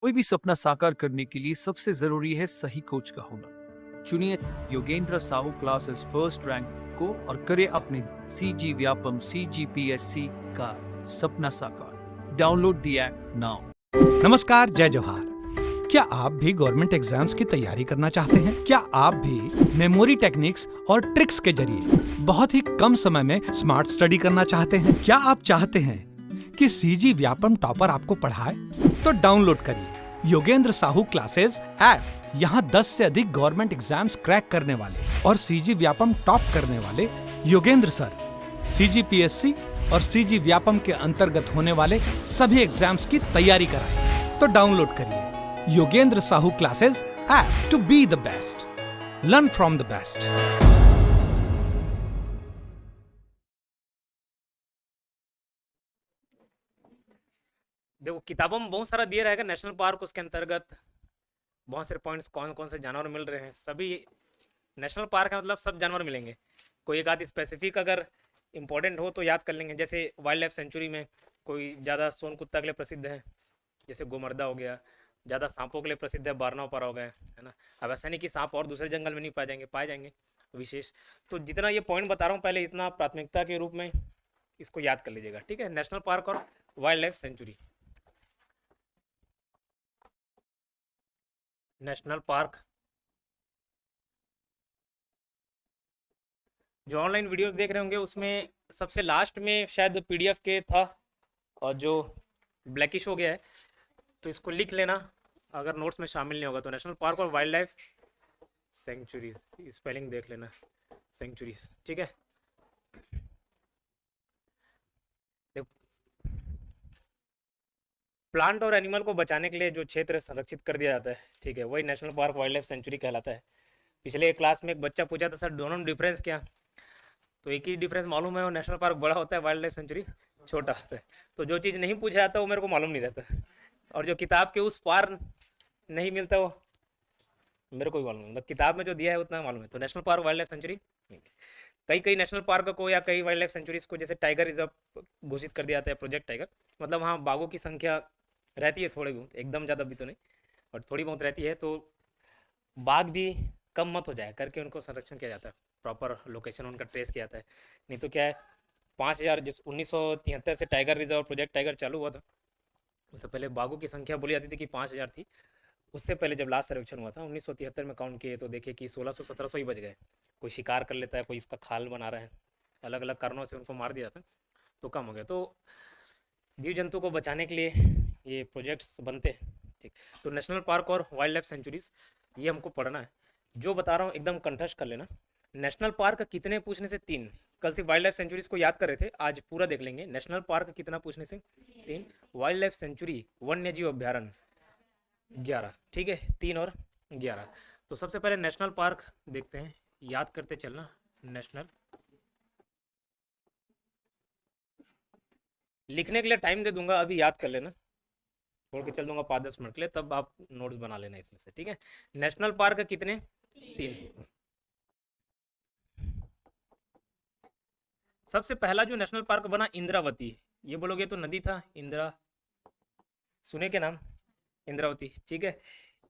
कोई भी सपना साकार करने के लिए सबसे जरूरी है सही कोच का होना। चुनिए Yogendra Sahu classes first rank को और करे अपने CG व्यापम CGPSC का सपना साकार। Download the app now. नमस्कार, जय जोहार। क्या आप भी गवर्नमेंट एग्जाम्स की तैयारी करना चाहते हैं? क्या आप भी मेमोरी टेक्निक्स और ट्रिक्स के जरिए बहुत ही कम समय में स्मार्ट स्टडी करना चाहते हैं? क्या आप चाहते हैं कि CG व्यापम टॉपर आपको पढ़ाए? तो डाउनलोड करिए योगेंद्र साहू क्लासेस ऐप। यहाँ 10 से अधिक गवर्नमेंट एग्जाम्स क्रैक करने वाले और CG व्यापम टॉप करने वाले योगेंद्र सर CGPSC और CG व्यापम के अंतर्गत होने वाले सभी एग्जाम्स की तैयारी कराएं। तो डाउनलोड करिए Yogendra Sahu classes app to be the best, learn from the best. देखो, किताबों में बहुत सारा दिया रहेगा नेशनल पार्क, उसके अंतर्गत बहुत सारे पॉइंट्स, कौन कौन से जानवर मिल रहे हैं। सभी नेशनल पार्क है मतलब सब जानवर मिलेंगे। कोई एक आध स्पेसिफिक अगर इम्पोर्टेंट हो तो याद कर लेंगे। जैसे वाइल्ड लाइफ सेंचुरी में कोई ज़्यादा सोन कुत्ता के लिए प्रसिद्ध है, जैसे गोमर्दा हो गया। ज़्यादा सांपों के लिए प्रसिद्ध है, बारनापारा हो गया, है ना। अब ऐसा नहीं कि सांप और दूसरे जंगल में नहीं पाए जाएंगे विशेष। तो जितना ये पॉइंट बता रहा हूँ पहले, इतना प्राथमिकता के रूप में इसको याद कर लीजिएगा, ठीक है। नेशनल पार्क और wild life sanctuary. National park जो ऑनलाइन वीडियोस देख रहे होंगे उसमें सबसे लास्ट में शायद PDF के था, और जो ब्लैकिश हो गया है तो इसको लिख लेना अगर नोट्स में शामिल नहीं होगा तो। नेशनल पार्क और वाइल्ड लाइफ सेंचुरीज, स्पेलिंग देख लेना, सेंचुरीज, ठीक है। प्लांट और एनिमल को बचाने के लिए जो क्षेत्र संरक्षित कर दिया जाता है, ठीक है, वही national park wildlife century कहलाता है। पिछले क्लास में एक बच्चा पूछा था, सर दोनों में डिफरेंस क्या? तो एक ही डिफरेंस मालूम है, वो नेशनल पार्क बड़ा होता है, वाइल्ड लाइफ सेंचुरी छोटा होता है। तो जो चीज़ नहीं पूछा जाता वो मेरे को मालूम नहीं रहता, और जो किताब के उस पार नहीं मिलता वो मेरे को भी मालूम है। मतलब किताब में जो दिया है उतना मालूम है। तो national park wildlife century, कई नेशनल पार्क को या कई वाइल्ड लाइफ सेंचुरीज को जैसे टाइगर रिजर्व घोषित कर दिया जाता है, प्रोजेक्ट टाइगर। मतलब वहाँ बाघों की संख्या रहती है थोड़ी बहुत, एकदम ज़्यादा भी तो नहीं, और थोड़ी बहुत रहती है। तो बाघ भी कम मत हो जाए करके उनको संरक्षण किया जाता है, प्रॉपर लोकेशन उनका ट्रेस किया जाता है। नहीं तो क्या है, 5000 1973 से टाइगर रिजर्व प्रोजेक्ट टाइगर चालू हुआ था, उससे पहले बाघों की संख्या बोली जाती थी कि 5000 थी। उससे पहले जब लास्ट सर्वेक्षण हुआ था 1973 में काउंट किए तो देखे कि 1600-1700 ही बच गए। कोई शिकार कर लेता है, कोई इसका खाल बना रहा है, अलग अलग कारणों से उनको मार दिया था तो कम हो गया। तो जीव जंतु को बचाने के लिए ये प्रोजेक्ट्स बनते हैं, ठीक। तो नेशनल पार्क और वाइल्ड लाइफ सेंचुरीज ये हमको पढ़ना है। जो बता रहा हूँ एकदम कंठस्थ कर लेना। नेशनल पार्क कितने पूछने से 3। कल सिर्फ वाइल्ड लाइफ सेंचुरीज को याद कर रहे थे, आज पूरा देख लेंगे। नेशनल पार्क कितना पूछने से 3, वाइल्ड लाइफ सेंचुरी वन्य जीव अभ्यारण्य 11, ठीक है, 3 और 11। तो सबसे पहले नेशनल पार्क देखते हैं, याद करते चलना। नेशनल, लिखने के लिए टाइम दे दूंगा, अभी याद कर लेना, छोड़ के चल दूंगा 5-10 मिनट के लिए, तब आप नोट्स बना लेना इसमें से, ठीक है। नेशनल पार्क कितने? 3। सबसे पहला जो नेशनल पार्क बना इंद्रावती, ये बोलोगे तो नदी था, इंदिरा, सुने के नाम इंद्रावती, ठीक है।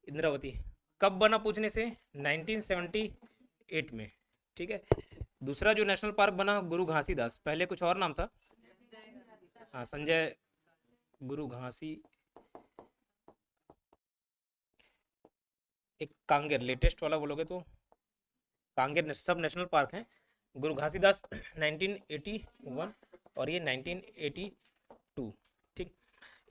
इंद्रावती कब बना पूछने से 1978 में, ठीक है। दूसरा जो नेशनल पार्क बना गुरु घासीदास, पहले कुछ और नाम था, हाँ, संजय गुरु घासी। एक कांगेर लेटेस्ट वाला बोलोगे तो कांगेर, सब नेशनल पार्क हैं। गुरु घासीदास 1981 और ये 1982, ठीक।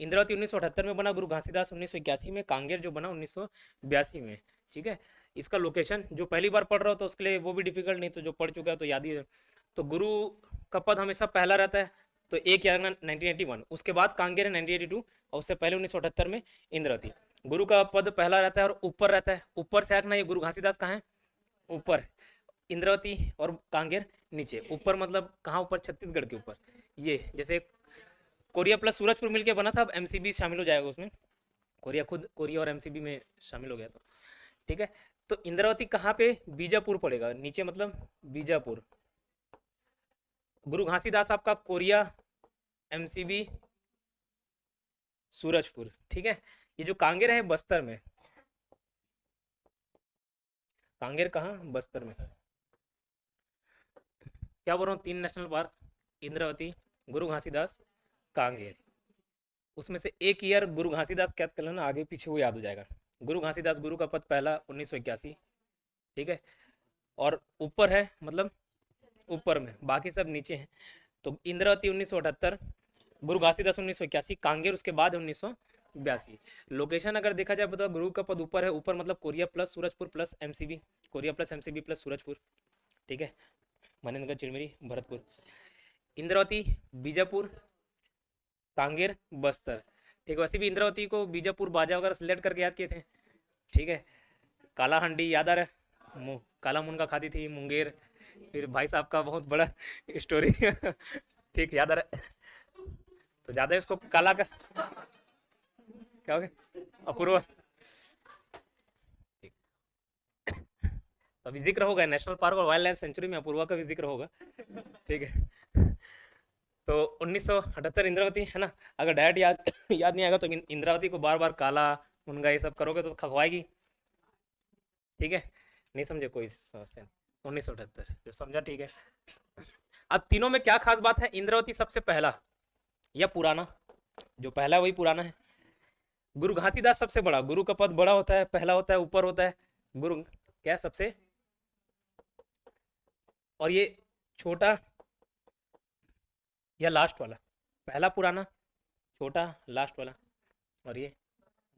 इंद्रावती 1978 में बना, गुरु घासीदास 1981 में, कांगेर जो बना 1982 में, ठीक है। इसका लोकेशन जो पहली बार पढ़ रहा हो तो उसके लिए वो भी डिफिकल्ट नहीं, तो जो पढ़ चुका है तो याद ही है। तो गुरु का पद हमेशा पहला रहता है, तो एक याद 1981, उसके बाद कांगेर है 1982, और उससे पहले 1978 में इंद्रावती। गुरु का पद पहला रहता है और ऊपर रहता है, ऊपर से आखना, ये गुरु घासीदास कहाँ है? ऊपर, इंद्रावती और कांगेर नीचे। ऊपर मतलब कहाँ ऊपर? छत्तीसगढ़ के ऊपर। ये जैसे कोरिया प्लस सूरजपुर मिलके बना था, अब MCB शामिल हो जाएगा उसमें, कोरिया खुद कोरिया और MCB में शामिल हो गया तो, ठीक है। तो इंद्रावती कहाँ पे? बीजापुर पड़ेगा नीचे, मतलब बीजापुर। गुरु घासीदास आपका कोरिया, MCB सूरजपुर, ठीक है। ये जो कांगेर है बस्तर में, कांगेर कहाँ, बस्तर में। क्या बोल रहा हूँ, 3 नेशनल पार्क, इंद्रावती, गुरु घासीदास, कांगेर। उसमें से एक ईयर गुरु घासीदास क्या कर लेना, आगे पीछे वो याद हो जाएगा। गुरु घासीदास, गुरु का पद पहला 1981, ठीक है। और ऊपर है मतलब ऊपर में, बाकी सब नीचे हैं। तो इंद्रावती 1978, गुरु घासीदास 1981, कांगेर उसके बाद 1982। लोकेशन अगर देखा जाए तो गुरु का पद ऊपर है, ऊपर मतलब Korea plus Surajpur plus MCB, Korea plus MCB plus Surajpur, ठीक है। मनेन्द्रगढ़, चिरमिरी, भरतपुर। इंद्रावती, बीजापुर, कांगेर, बस्तर, ठीक है। वैसे भी इंद्रावती को बीजापुर बाजा वगैरह सिलेक्ट करके याद किए थे, ठीक है। काला हांडी याद आ रहा है, काला मुनगा खाती थी, मुंगेर, फिर भाई साहब का बहुत बड़ा स्टोरी ठीक याद आ रहा है। तो ज्यादा इसको काला का क्या हो गया, अपूर्वा, ठीक। तो अभी जिक्र होगा नेशनल पार्क और वाइल्ड लाइफ सेंचुरी में, अपूर्वा का भी जिक्र होगा, ठीक है। तो 1978 इंद्रावती है ना। अगर डायरेक्ट याद नहीं आएगा तो इंद्रावती को बार बार काला मुनगा ये सब करोगे तो खगवाएगी, ठीक है। नहीं समझे कोई समस्या नहीं। 1978 जो समझा, ठीक है। अब तीनों में क्या खास बात है, इंद्रावती सबसे पहला या पुराना, जो पहला वही पुराना है। गुरु घासीदास सबसे बड़ा, गुरु का पद बड़ा होता है, पहला होता है, ऊपर होता है। गुरु क्या सबसे, और ये छोटा या लास्ट वाला, पहला पुराना, छोटा लास्ट वाला, और ये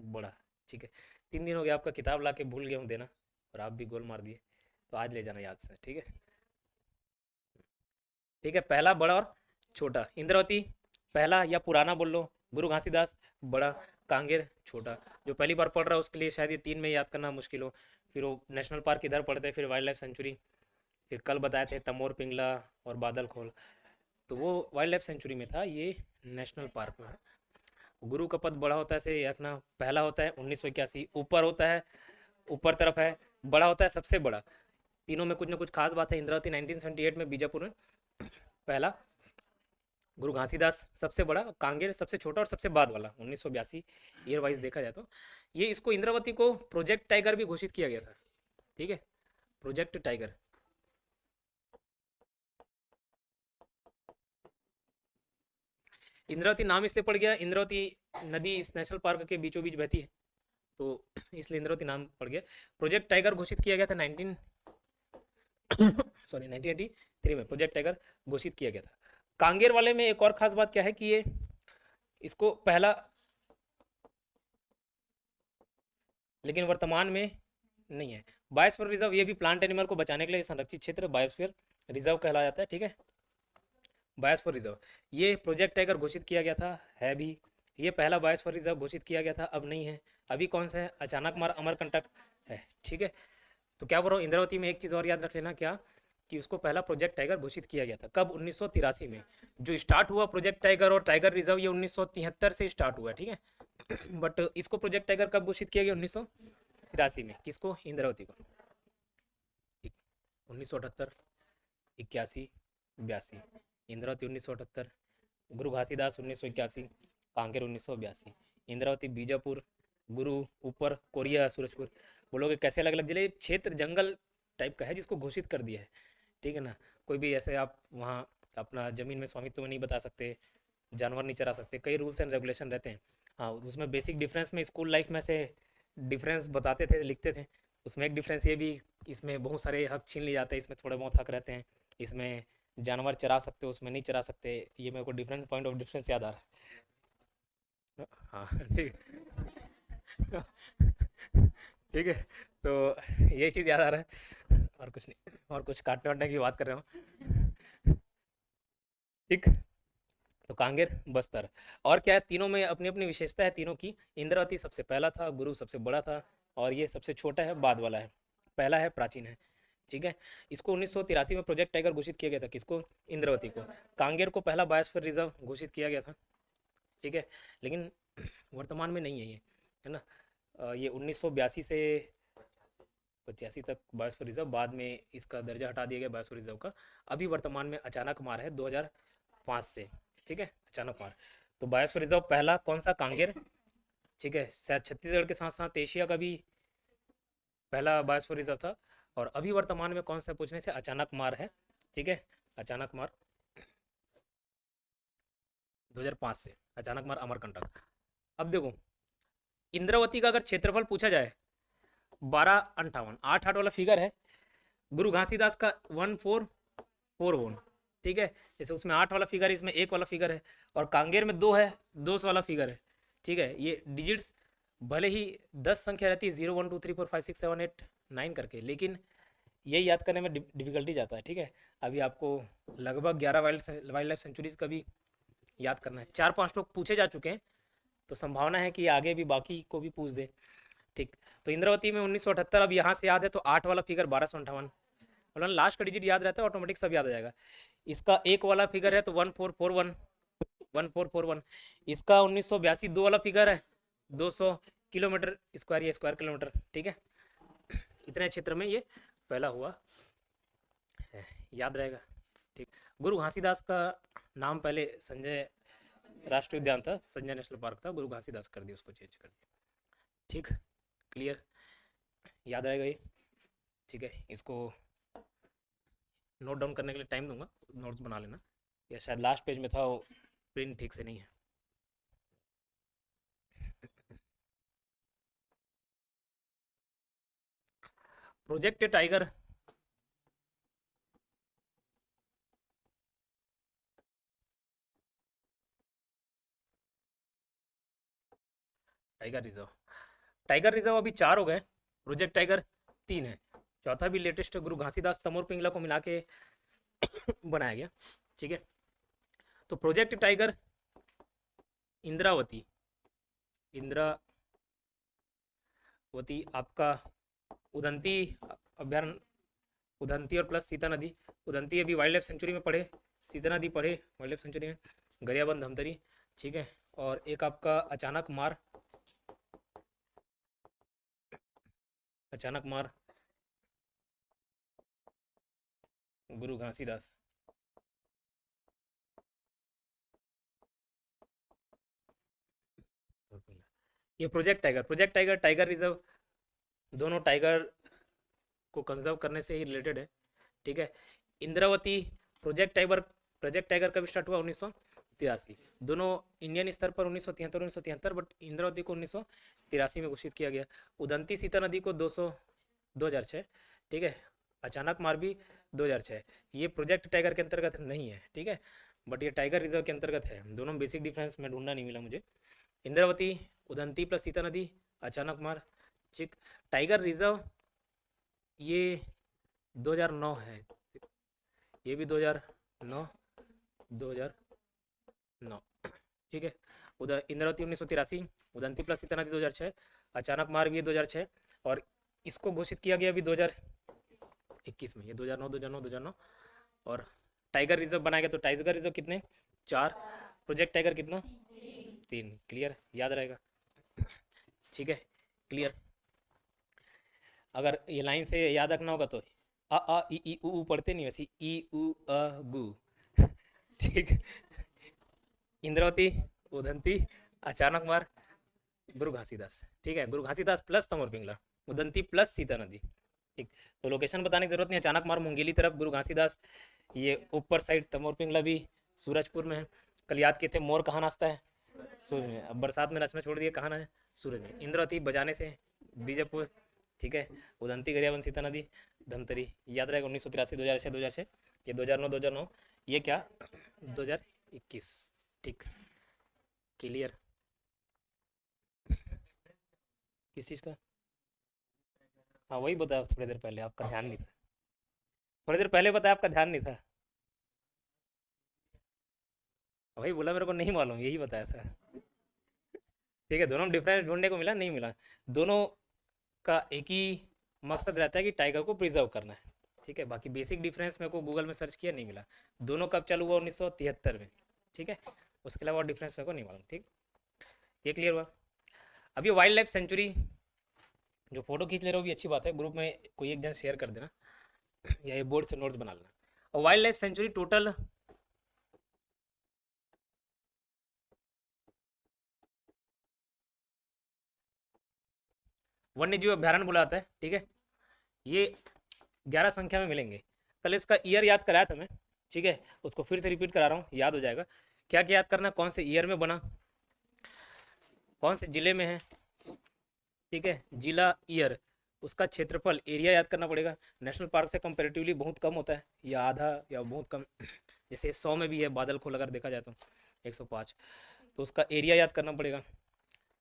बड़ा, ठीक है। 3 दिन हो गया आपका किताब ला के भूल गया हूँ देना, और आप भी गोल मार दिए, तो आज ले जाना याद से, ठीक है। ठीक है, पहला, बड़ा और छोटा। इंद्रावती पहला या पुराना बोल लो, गुरु घासीदास बड़ा, कांगेर छोटा। जो पहली बार पढ़ रहा है उसके लिए शायद ये 3 में याद करना मुश्किल हो। फिर वो नेशनल पार्क इधर पढ़ते, फिर वाइल्ड लाइफ सेंचुरी, फिर कल बताए थे तमोर, पिंगला और बादल खोल, तो वो वाइल्ड लाइफ सेंचुरी में था, ये नेशनल पार्क में है। गुरु का पद बड़ा होता है, से रखना, पहला होता है 1981, ऊपर होता है, ऊपर तरफ है, बड़ा होता है, सबसे बड़ा। तीनों में कुछ ना कुछ खास बात है। इंद्रावती 1978 में बीजापुर में पहला, गुरु घासीदास सबसे बड़ा, कांगेर सबसे छोटा और सबसे बाद वाला 1982 ईयर वाइज देखा जाए तो। ये इसको इंद्रावती को प्रोजेक्ट टाइगर भी घोषित किया गया था, ठीक है, प्रोजेक्ट टाइगर। इंद्रावती नाम इसलिए पड़ गया, इंद्रावती नदी इस नेशनल पार्क के बीचों बीच बहती है, तो इसलिए इंद्रावती नाम पड़ गया। प्रोजेक्ट टाइगर घोषित किया गया था 1983 में प्रोजेक्ट टाइगर घोषित किया गया था। कांगेर वाले में एक और खास बात क्या है कि ये इसको पहला, लेकिन वर्तमान में नहीं है। बायोस्फीयर रिजर्व, ये भी प्लांट एनिमल को बचाने के लिए संरक्षित क्षेत्र बायोस्फीयर रिजर्व कहलाया जाता है, ठीक है। बायोस्फीयर रिजर्व, ये प्रोजेक्ट टाइगर घोषित किया गया था, है भी, ये पहला बायोस्फीयर रिजर्व घोषित किया गया था, अब नहीं है। अभी कौन सा है, अचानक मार अमरकंटक है, ठीक है। तो क्या बोल रहा हूँ, इंद्रावती में एक चीज़ और याद रख लेना, क्या कि उसको पहला प्रोजेक्ट टाइगर घोषित किया गया था, कब, 1983 में। जो स्टार्ट हुआ प्रोजेक्ट टाइगर और टाइगर रिजर्व, ये 1973 से स्टार्ट हुआ, ठीक है। बट इसको प्रोजेक्ट टाइगर कब घोषित किया गया, 1983 में। किसको, इंद्रावती को, 1978, 81, 82। इंद्रावती 1978, गुरु घासीदास 1981, कांकेर 1982। इंद्रावती, बीजापुर, गुरु ऊपर, कोरिया, सूरजपुर। बोलोगे कैसे अलग अलग जिले, क्षेत्र जंगल टाइप का है जिसको घोषित कर दिया है, ठीक है ना। कोई भी ऐसे आप वहाँ अपना ज़मीन में स्वामित्व नहीं बता सकते, जानवर नहीं चरा सकते, कई रूल्स एंड रेगुलेशन रहते हैं। हाँ, उसमें बेसिक डिफरेंस में स्कूल लाइफ में से डिफरेंस बताते थे, लिखते थे। उसमें एक डिफरेंस ये भी, इसमें बहुत सारे हक छीन लिए जाते हैं, इसमें थोड़े बहुत हक रहते हैं। इसमें जानवर चरा सकते हो, उसमें नहीं चरा सकते। ये मेरे को डिफरेंट पॉइंट ऑफ डिफरेंस याद आ रहा है। हाँ ठीक ठीक है, तो ये चीज़ याद आ रहा है, और कुछ नहीं, और कुछ काटने वाटने की बात कर रहे हो, ठीक। तो कांगेर, बस्तर, और क्या है, तीनों में अपनी अपनी विशेषता है तीनों की। इंद्रावती सबसे पहला था, गुरु सबसे बड़ा था, और ये सबसे छोटा है, बाद वाला है, पहला है, प्राचीन है, ठीक है। इसको 1983 में प्रोजेक्ट टाइगर घोषित किया गया था, किसको, इंद्रावती को। कांगेर को पहला बायोस्फीयर रिजर्व घोषित किया गया था, ठीक है, लेकिन वर्तमान में नहीं है ये, है ना। ये 1982 से 85 तक बायोस्फीयर रिजर्व, बाद में इसका दर्जा हटा दिया गया बायोस्फीयर रिजर्व का। अभी वर्तमान में अचानक मार है 2005 से, ठीक है, अचानक मार। तो बायोस्फीयर रिजर्व पहला कौन सा, कांगेर, ठीक है, शायद छत्तीसगढ़ के साथ साथ एशिया का भी पहला बायोस्फीयर रिजर्व था। और अभी वर्तमान में कौन सा पूछने से, अचानक मार है। ठीक है, अचानक मार 2005 से, अचानक मार अमरकंटक। अब देखो, इंद्रावती का अगर क्षेत्रफल पूछा जाए 1258, 8 वाला फिगर है। गुरु घासीदास का 1441। ठीक है, जैसे उसमें 8 वाला फिगर है, इसमें 1 वाला फिगर है, और कांगेर में 2 है, 2 वाला फिगर है। ठीक है, ये डिजिट्स भले ही 10 संख्या रहती है, 0 1 2 3 4 5 6 7 8 9 करके, लेकिन ये याद करने में डिफिकल्टी जाता है। ठीक है, अभी आपको लगभग 11 वाइल्ड लाइफ सेंचुरीज का भी याद करना है। 4-5 लोग पूछे जा चुके हैं, तो संभावना है कि आगे भी बाकी को भी पूछ दे। ठीक, तो इंद्रावती में 1978, अब यहाँ से याद है तो 8 वाला फिगर 1258, मतलब लास्ट का डिजिट याद रहता है, ऑटोमेटिक सब याद आ जाएगा। इसका 1 वाला फिगर है तो 1441, 1441। इसका 1982 2 वाला फिगर है, 200 किलोमीटर स्क्वायर या स्क्वायर किलोमीटर। ठीक है, इतने क्षेत्र में ये फैला हुआ है, याद रहेगा। ठीक, गुरु घासीदास का नाम पहले संजय राष्ट्रीय उद्यान था, संजय नेशनल पार्क था, गुरु घासीदास कर दिया, उसको चेंज कर दिया। ठीक, क्लियर, याद रहेगा ये। ठीक है, इसको नोट डाउन करने के लिए टाइम दूंगा, नोट्स बना लेना, या शायद लास्ट पेज में था, वो प्रिंट ठीक से नहीं है। Project tiger, tiger reserve, tiger reserve अभी 4 हो गए, प्रोजेक्ट टाइगर 3 है, चौथा भी लेटेस्ट गुरु घासीदास तमोर पिंगला को मिला के बनाया गया। ठीक है, तो प्रोजेक्ट टाइगर इंद्रावती, इंद्रावती आपका उदंती अभ्यारण्य, उदंती और प्लस सीता नदी। उदंती अभी वाइल्ड लाइफ सेंचुरी में पढ़े, सीता नदी पढ़े वाइल्ड लाइफ सेंचुरी में, गरियाबंद धमतरी। ठीक है, और एक आपका अचानक मार, अचानक मार गुरु घासीदास। ये project tiger, project tiger, tiger reserve, दोनों टाइगर को कंजर्व करने से ही रिलेटेड है। ठीक है, इंद्रावती प्रोजेक्ट टाइगर कब स्टार्ट हुआ, 1983। दोनों इंडियन स्तर पर 1973, बट इंद्रावती को 1983 में घोषित किया गया। उदंती सीता नदी को 2006। ठीक है, अचानक मार भी 2006। ये प्रोजेक्ट टाइगर के अंतर्गत नहीं है। ठीक है, बट ये टाइगर रिजर्व के अंतर्गत है। दोनों में बेसिक डिफरेंस में ढूंढना नहीं मिला मुझे। इंद्रावती, उदंती प्लस सीता नदी, अचानक मार। ठीक, टाइगर रिजर्व ये 2009 है, ये भी 2009। ठीक है, उधर इंद्रावती 1983, उदंती प्लस सीता नदी 2006, अचानक मार भी 2006, और इसको घोषित किया गया अभी 2021 में। ये 2009। और टाइगर रिजर्व बनाया गया, तो टाइगर रिजर्व कितने, 4, प्रोजेक्ट टाइगर कितना, 3। क्लियर, याद रहेगा। ठीक है, क्लियर। अगर ये लाइन से याद रखना होगा तो अ इ ई उ पढ़ते नहीं, वैसे ई उ अ गु। ठीक, इंद्रावती, उदंती, अचानक मार, गुरु घासीदास। ठीक है, गुरु घासीदास प्लस तमोर पिंगला, उदंती प्लस सीता नदी। ठीक, तो लोकेशन बताने की जरूरत नहीं, अचानक मार मुंगेली तरफ, गुरु घासीदास ये ऊपर साइड, तमोर पिंगला भी सूरजपुर में है। कल याद किए थे, मोर कहाँ नाचता है, सूरज में। अब बरसात में नचना छोड़ दिए, कहाँ ना है, सूरज में। इंद्रावती बजाने से, बीजापुर। ठीक है, उदंती गरियाबंद सीता नदी, धमतरी। याद रहेगा, 1983, 2006। ये 2009। ये क्या, 2021। ठीक, क्लियर। किस चीज़ का, हाँ वही बताया थोड़ी देर पहले, आपका ध्यान नहीं था। थोड़ी देर पहले बताया, आपका ध्यान नहीं था। वही बोला, मेरे को नहीं मालूम, यही बताया था। ठीक है, दोनों में डिफरेंस ढूंढने को मिला, नहीं मिला। दोनों का एक ही मकसद रहता है कि टाइगर को प्रिजर्व करना है। ठीक है, बाकी बेसिक डिफरेंस मेरे को गूगल में सर्च किया, नहीं मिला। दोनों कब चालू हुआ, 1973 में। ठीक है, उसके अलावा डिफरेंस मेरे को नहीं मालूम। ठीक, ये क्लियर हुआ। अब ये वाइल्ड लाइफ सेंचुरी जो फोटो खींच ले रहे हो भी अच्छी बात है, ग्रुप में कोई एक जन शेयर कर देना, या ये बोर्ड से नोट्स बना लेना। और वाइल्ड लाइफ सेंचुरी टोटल वन्य जीव अभ्यारण्य बोला जाता है, ठीक है। ये 11 संख्या में मिलेंगे। कल इसका ईयर याद कराया था मैं, ठीक है, उसको फिर से रिपीट करा रहा हूँ, याद हो जाएगा। क्या क्या याद करना, कौन से ईयर में बना, कौन से जिले में है, ठीक है, जिला, ईयर, उसका क्षेत्रफल, एरिया याद करना पड़ेगा। नेशनल पार्क से कंपेरेटिवली बहुत कम होता है, या आधा या बहुत कम, जैसे 100 में भी है बादल खोल अगर देखा जाए तो 105, तो उसका एरिया याद करना पड़ेगा।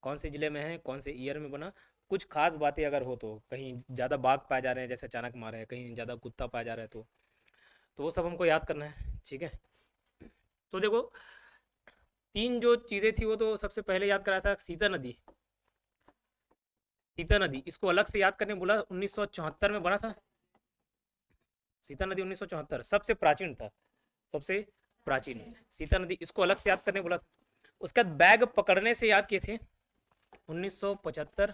कौन से जिले में है, कौन से ईयर में बना, कुछ खास बातें अगर हो तो, कहीं ज़्यादा बाघ पाए जा रहे हैं जैसे अचानक मारे हैं, कहीं ज़्यादा कुत्ता पाया जा रहा है तो वो सब हमको याद करना है, ठीक है। तो देखो 3 जो चीज़ें थी वो तो सबसे पहले याद कराया था, सीता नदी। सीता नदी इसको अलग से याद करने बोला, 1974 में बना था सीता नदी। 1974 सबसे प्राचीन था, सबसे प्राचीन सीता नदी, इसको अलग से याद करने बोला था। उसके बाद बैग पकड़ने से याद किए थे 1975,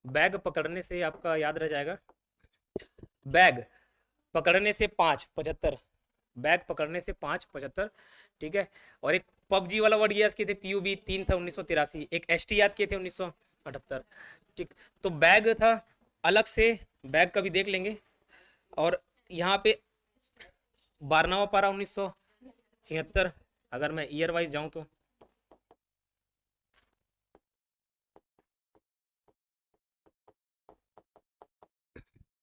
बैग पकड़ने से आपका याद रह जाएगा, बैग पकड़ने से 575, बैग पकड़ने से 575, ठीक है। और एक पबजी वाला वर्ड याद किए थे, PUB 3 था 1983, एक ST याद किए थे 1978, ठीक। तो बैग था अलग से, बैग का भी देख लेंगे। और यहाँ पे 12वां पारा 1976, अगर मैं ईयर वाइज जाऊं तो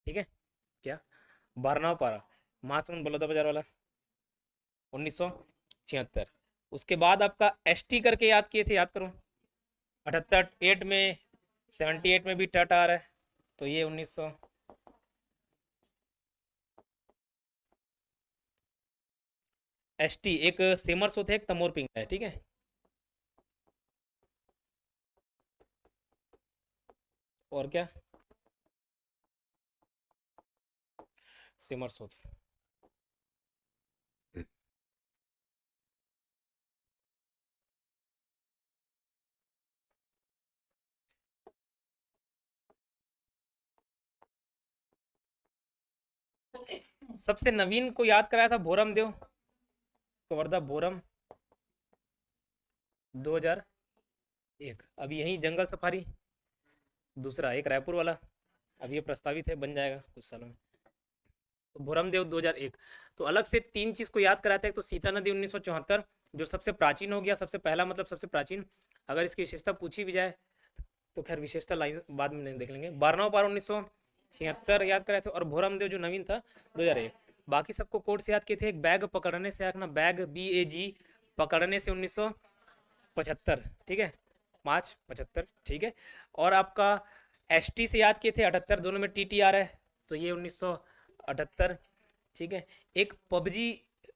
ठीक है, क्या 12वां पारा महासमुंद बलौदा बाजार वाला 1976। उसके बाद आपका ST करके याद किए थे, याद करो 78 में, 78 में भी टट आ रहा है, तो ये 1900 ST एक सेमर्स होते हैं, एक तमोर पिंग है, ठीक है। और क्या सेमर्स होते, सबसे नवीन को याद कराया था भोरम देव, कवर्धा भोरम 2001। अभी यही जंगल सफारी दूसरा, एक रायपुर वाला, अब ये प्रस्तावित है, बन जाएगा कुछ सालों में। तो भोरम देव 2001। तो अलग से 3 चीज को याद कराते हैं। तो सीता नदी 1974 जो सबसे प्राचीन हो गया, सबसे पहला मतलब सबसे प्राचीन। अगर इसकी विशेषता पूछी भी जाए तो खैर विशेषता लाइन बाद में नहीं देख लेंगे। 12वां पारा 1976 याद कराए थे। और भोरम देव जो नवीन था 2001। बाकी सबको कोड से याद किए थे। एक बैग पकड़ने से रखना, बैग BAG पकड़ने से 1975, ठीक है, 575, ठीक है। और आपका ST से याद किए थे 78, दोनों में TT आ रहा है, तो ये 1978, ठीक है। एक PUBG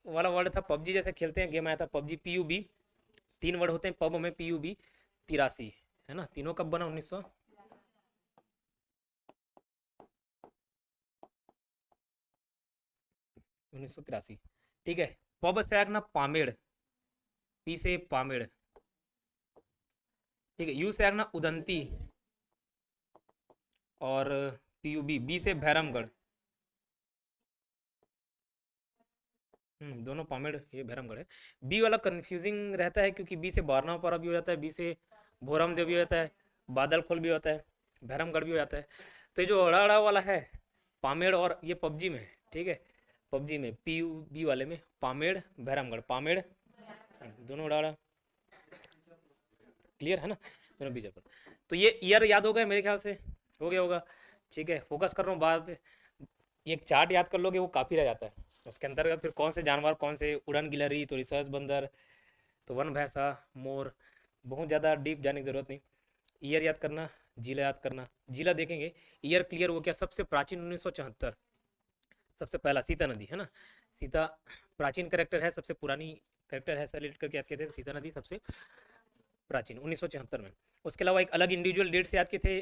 वाला वर्ड था, PUBG जैसे खेलते हैं गेम आया था PUBG, PUB 3 वर्ड होते हैं पब में, PUB 83 है ना, तीनों कब बना 1983, ठीक है। पब से रखना पामेड़, P से पामेड़, ठीक है। U से रखना उदंती, और PUB, B से भैरमगढ़, दोनों पामेड़, ये भैरमगढ़ है। बी वाला कंफ्यूजिंग रहता है क्योंकि बी से बारहवां पारा भी हो जाता है, बी से भोरम देव भी हो जाता है, बादल खोल भी होता है, भैरमगढ़ भी हो जाता है। तो ये जो अड़ा अड़ा वाला है पामेड़, और ये PUBG में है, ठीक है, PUBG में PUB वाले में पामेड़ भैरमगढ़, पामेड़ दोनों अड़ा अड़ा, क्लियर है ना, दोनों बीजापुर। तो ये ईयर याद हो गए मेरे ख्याल से, हो गया होगा, ठीक है। फोकस कर रहा हूँ बाद में, एक चार्ट याद कर लोगे वो काफ़ी रह जाता है। उसके अंतर्गत फिर कौन से जानवर, कौन से उड़न गिलहरी, तो रिसर्च बंदर, तो वन भैंसा, मोर, बहुत ज़्यादा डीप जाने की ज़रूरत नहीं। ईयर याद करना, जिला याद करना, जिला देखेंगे। ईयर क्लियर हो गया, सबसे प्राचीन 1974, सबसे पहला सीता नदी है ना, सीता प्राचीन करेक्टर है, सबसे पुरानी करेक्टर है, सेलेक्ट करके याद किए थे, सीता नदी सबसे प्राचीन 1974 में। उसके अलावा एक अलग इंडिविजुअल डेट से याद किए थे,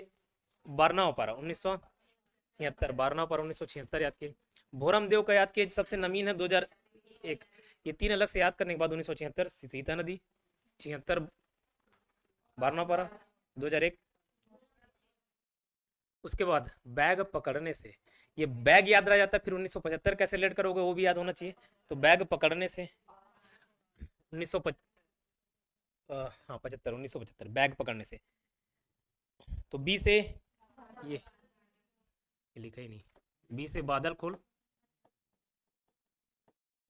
12वां पारा 1976, 12वां पारा 1976 याद किए। भोरम देव का याद किए, सबसे नवीन है 2001। ये 3 अलग से याद करने के बाद 1976 सीता नदी, 76 12वां पारा 2001। उसके बाद बैग पकड़ने से, ये बैग याद रह जाता है, फिर 1975 कैसे लेट करोगे वो भी याद होना चाहिए। तो बैग पकड़ने से 1975, हाँ 75, 1975 बैग पकड़ने से। तो बी से ये लिखा ही नहीं, बी से बादल खोल,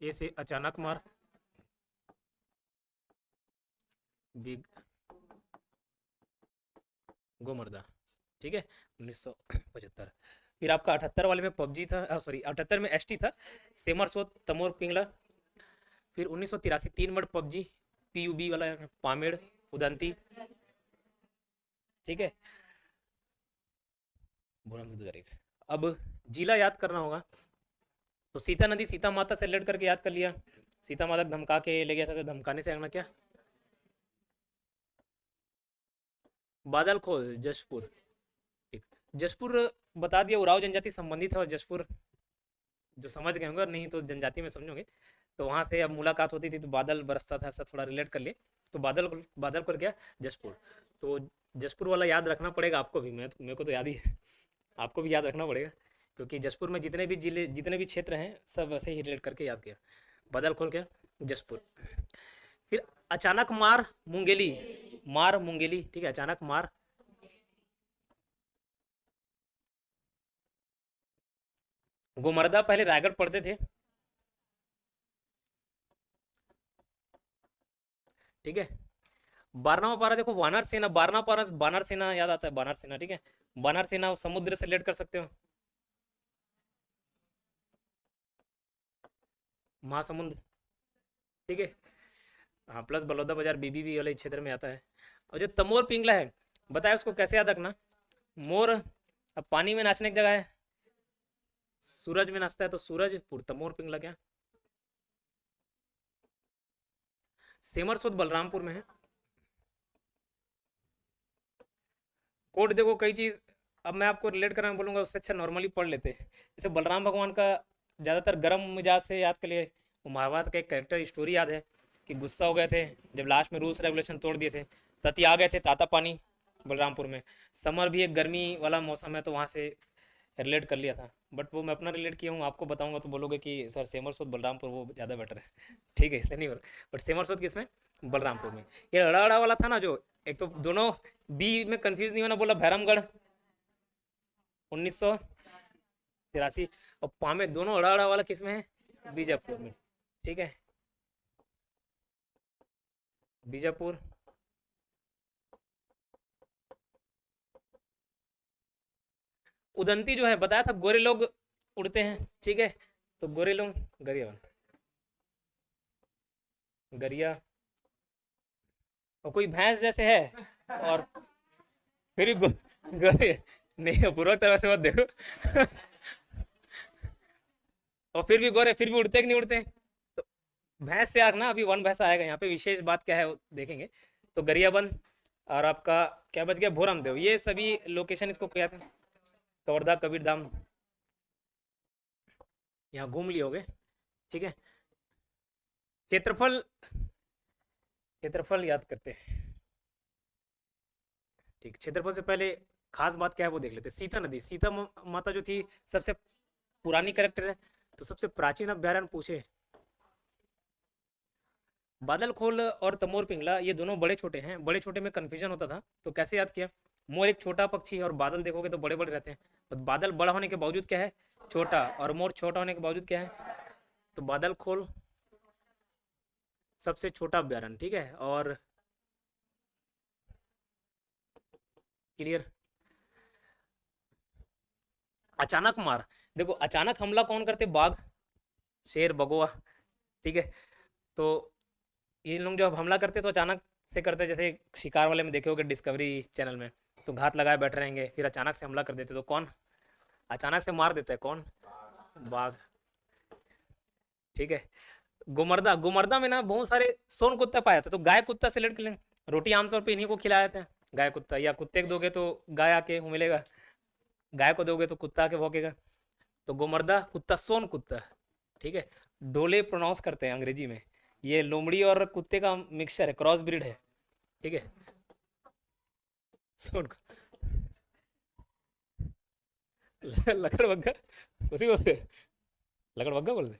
ए से अचानक मार, बी गोमर्दा, ठीक है 1975। फिर आपका 78 वाले में पबजी था, सॉरी 78 में एसटी था, सेमरसोत, तमोर पिंगला। फिर 1983 3 वर्ड पबजी, पीयूबी वाला पामेड़, उदंती, ठीक है अब जिला याद करना होगा, तो सीता नदी सीता माता से लड़ करके याद कर लिया, सीता माता को धमका के ले गया था, तो धमकाने से आना क्या, बादल खोल जशपुर, ठीक जशपुर बता दिया, उराव जनजाति संबंधित है, और जशपुर जो समझ गए होंगे, और नहीं तो जनजाति में समझोगे, तो वहाँ से अब मुलाकात होती थी तो बादल बरसता था, ऐसा थोड़ा रिलेट कर लिए, तो बादल कर गया जशपुर। तो जशपुर वाला याद रखना पड़ेगा आपको भी, मेरे को तो याद ही है, आपको भी याद रखना पड़ेगा, क्योंकि जशपुर में जितने भी जिले जितने भी क्षेत्र हैं सब वैसे ही रिलेट करके याद किया, बादल खोल के जशपुर। फिर अचानक मार मुंगेली, मार मुंगेली, ठीक है अचानक मार, गोमर्दा पहले रायगढ़ पढ़ते थे, ठीक है 12वां पारा देखो वानर सेना, 12वां पारा बानर सेना याद आता है, बानर सेना, ठीक है बानर सेना समुद्र से रिलेट कर सकते हो, महासमुंद, ठीक है हाँ प्लस बलौदा बाजार बीबीबी वाले क्षेत्र में आता है। और जो तमोर पिंगला है बताया उसको कैसे याद रखना, मोर अब पानी में नाचने की जगह है, सूरज में नाचता है तो सूरजपुर, तमोर पिंगला क्या, सेमरसोद बलरामपुर में है। कोड देखो कई चीज अब मैं आपको रिलेट कराना बोलूंगा, उससे अच्छा नॉर्मली पढ़ लेते हैं। जैसे बलराम भगवान का ज़्यादातर गर्म मिजाज से याद कर लिए, वो महाभारत का एक कैरेक्टर स्टोरी याद है कि गुस्सा हो गए थे जब लास्ट में रूल्स रेगुलेशन तोड़ दिए थे, तती आ गए थे ताता पानी बलरामपुर में, समर भी एक गर्मी वाला मौसम है तो वहाँ से रिलेट कर लिया था, बट वो मैं अपना रिलेट किया हूँ, आपको बताऊंगा तो बोलोगे कि सर सेमरसोद बलरामपुर वो ज़्यादा बेटर है ठीक है इसलिए नहीं बोल, बट सेमरसोद किसमें, बलरामपुर में। ये अड़ा अड़ा वाला था ना जो, एक तो दोनों बी में कंफ्यूज नहीं होना, बोला भैरमगढ़ 1983, और पामे दोनों अड़ा अड़ा वाला किसमें है, बीजापुर में, ठीक है बीजापुर। उदंती जो है बताया था गोरे लोग उड़ते हैं, ठीक है तो गोरे लोग गरिया, गरिया और कोई भैंस जैसे है, और फिर भी गोरे नहीं पूर्वक तरह से मत देखो और फिर भी गोरे, फिर भी उड़ते कि नहीं उड़ते, तो भैंस से आग ना, अभी वन भैंसा आएगा यहाँ पे, विशेष बात क्या है वो देखेंगे। तो गरियाबंद और आपका क्या बच गया, भोरम देव, ये सभी लोकेशन इसको क्या था, कवर्धा कबीरधाम, यहाँ घूम लिए होगे, ठीक है। क्षेत्रफल, क्षेत्रफल याद करते हैं, ठीक क्षेत्रफल से पहले खास बात क्या है वो देख लेते हैं। सीता नदी, सीता माता जो थी सबसे पुरानी कैरेक्टर है, तो सबसे प्राचीन अभ्यारण्य पूछे, बादल खोल और तमोर पिंगला ये दोनों बड़े छोटे हैं, बड़े छोटे में कंफ्यूजन होता था तो कैसे याद किया, मोर एक छोटा पक्षी है और बादल देखोगे तो बड़े बड़े रहते हैं, तो बादल बड़ा होने के बावजूद क्या है छोटा, और मोर छोटा होने के बावजूद क्या है, तो बादल खोल सबसे छोटा अभ्यारण्य, ठीक है। और क्लियर, अचानक मार, देखो अचानक हमला कौन करते, बाघ शेर बगुआ, ठीक है तो ये लोग जब हमला करते तो अचानक से करते, जैसे शिकार वाले में देखे होगे डिस्कवरी चैनल में, तो घात लगाए बैठे रहेंगे फिर अचानक से हमला कर देते, तो कौन अचानक से मार देता है, कौन, बाघ, ठीक है। गुमर्दा, गुमर्दा में ना बहुत सारे सोन कुत्ता पाया था, तो गाय कुत्ता सेलेक्ट कर लें, रोटी आमतौर पे इन्हीं को खिलाया था, गाय कुत्ता, या कुत्ते को दोगे तो गाय आके मिलेगा, गाय को दोगे तो कुत्ता आके भौंकेगा, तो गुमर्दा कुत्ता सोन कुत्ता, ठीक है। डोले प्रोनाउंस करते हैं अंग्रेजी में, ये लोमड़ी और कुत्ते का मिक्सचर है, क्रॉस ब्रीड है, ठीक है सोन लकड़बग्गा, उसी बोलते लकड़बग्गा बोलते,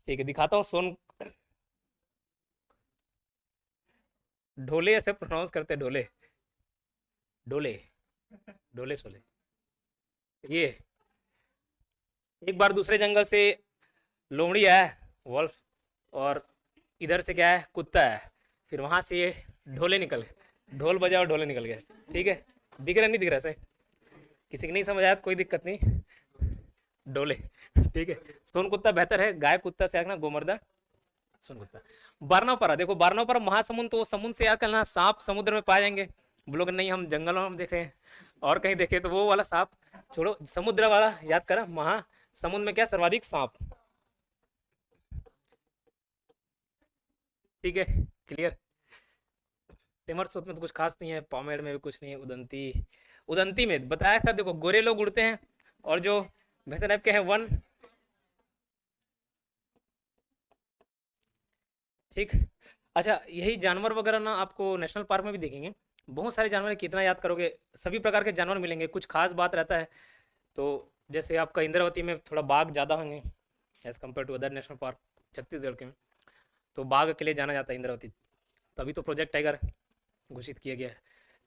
ठीक है, दिखाता हूँ सोन ढोले ऐसे प्रोनाउंस करते हैं, ढोले ढोले ढोले शोले। ये एक बार दूसरे जंगल से लोमड़ी आया, वॉल्फ, और इधर से क्या है, कुत्ता है। फिर वहां से ये ढोले निकल गए, ढोल बजा और ढोले निकल गए। ठीक है, दिख रहा नहीं दिख रहा से? किसी को नहीं समझ आया तो कोई दिक्कत नहीं, डोले। ठीक है, सोन कुत्ता बेहतर है, गाय कुत्ता से आना, गोमर्दा सोन कुत्ता। बारनापारा, देखो बारनापारा महासमुंद, तो समुद्र से याद करना, सांप समुद्र में पाए जाएंगे। बोलोगे नहीं हम जंगलों में देखे और कहीं देखे, तो वो वाला सांप छोड़ो, समुद्र वाला याद करा, महासमुंद में क्या सर्वाधिक सांप। ठीक है, क्लियर। सिमर सूत में तो कुछ खास नहीं है, पॉमेड में भी कुछ नहीं है। उदंती, उदंती में बताया था, देखो गोरे लोग उड़ते हैं और जो भैंसा टाइप के हैं वन। ठीक, अच्छा यही जानवर वगैरह ना आपको नेशनल पार्क में भी देखेंगे, बहुत सारे जानवर हैं, कितना याद करोगे, सभी प्रकार के जानवर मिलेंगे। कुछ खास बात रहता है, तो जैसे आपका इंद्रावती में थोड़ा बाघ ज़्यादा होंगे as compare to other national park Chhattisgarh के में, तो बाघ के लिए जाना जाता है इंद्रावती, तभी तो प्रोजेक्ट टाइगर घोषित किया गया है।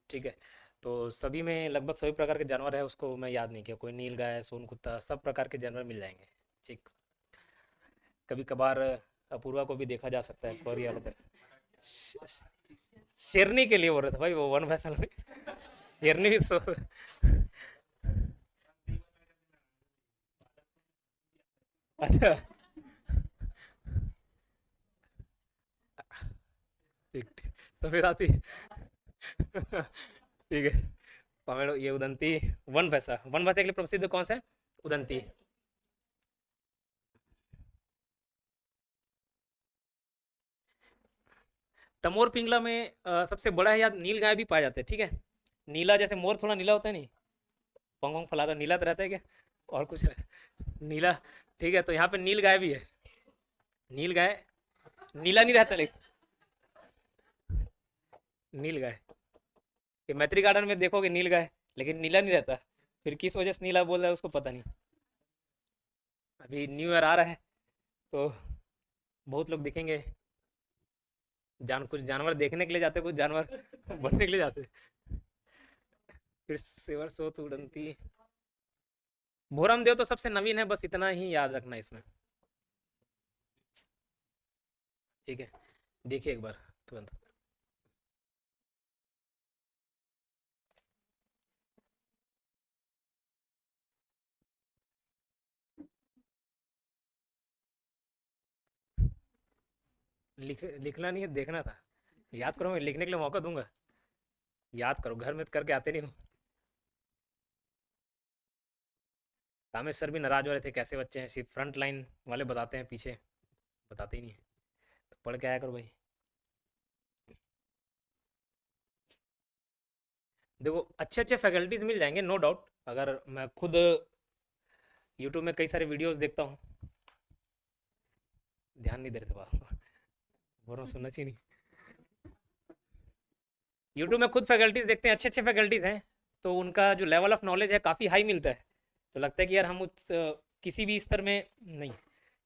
ठीक है, तो सभी में लगभग सभी प्रकार के जानवर है, उसको मैं याद नहीं किया, कोई नील गाय, सोन कुत्ता, सब प्रकार के जानवर मिल जाएंगे। ठीक, कभी कभार अपूर्वा को भी देखा जा सकता है, कोरिया का शेरनी के लिए बोल रहा था भाई, वो वन भैंसा शेरनी भी तो अच्छा ठीक ठीक, सफेद हाथी ठीक है, पमेड़ो, ये उदंती, वन भैंसा, वन भैंसा के लिए प्रसिद्ध कौन सा है, उदंती। तमोर पिंगला में सबसे बड़ा है याद, नील गाय भी पाए जाते हैं। ठीक है, नीला, जैसे मोर थोड़ा नीला होता है, नहीं पंख वंख फैलाता, नीला तो रहता है क्या, और कुछ नीला। ठीक है, तो यहाँ पे नील गाय भी है, नील गाय, नीला नहीं रहता लेकिन नील गाय, ये मैत्री गार्डन में देखोगे नील गाय, लेकिन नीला नहीं रहता। फिर किस वजह से नीला बोल रहा है उसको पता नहीं। अभी न्यू ईयर आ रहा है, तो बहुत लोग दिखेंगे, कुछ जानवर देखने के लिए जाते, कुछ जानवर बनने के लिए जाते। फिर सेवर सोत उड़ंती, भोरम देव तो सबसे नवीन है, बस इतना ही याद रखना इसमें। ठीक है, देखिए एक बार तुरंत। लिखना नहीं है, देखना था, याद करो, मैं लिखने के लिए मौका दूंगा, याद करो, घर में तो करके आते नहीं हूँ। रामेश सर भी नाराज हो रहे थे, कैसे बच्चे हैं, सिर्फ फ्रंट लाइन वाले बताते हैं, पीछे बताते ही नहीं है, तो पढ़ के आया करो भाई। देखो अच्छे अच्छे फैकल्टीज मिल जाएंगे, नो डाउट। अगर मैं खुद यूट्यूब में कई सारे वीडियोस देखता हूँ, ध्यान नहीं दे रहे थे बात बोल रहा हूँ, सुनना चाहिए नहीं। यूट्यूब में खुद फैकल्टीज देखते हैं, अच्छे अच्छे फैकल्टीज हैं, तो उनका जो लेवल ऑफ नॉलेज है काफ़ी हाई मिलता है, तो लगता है कि यार हम किसी भी स्तर में नहीं।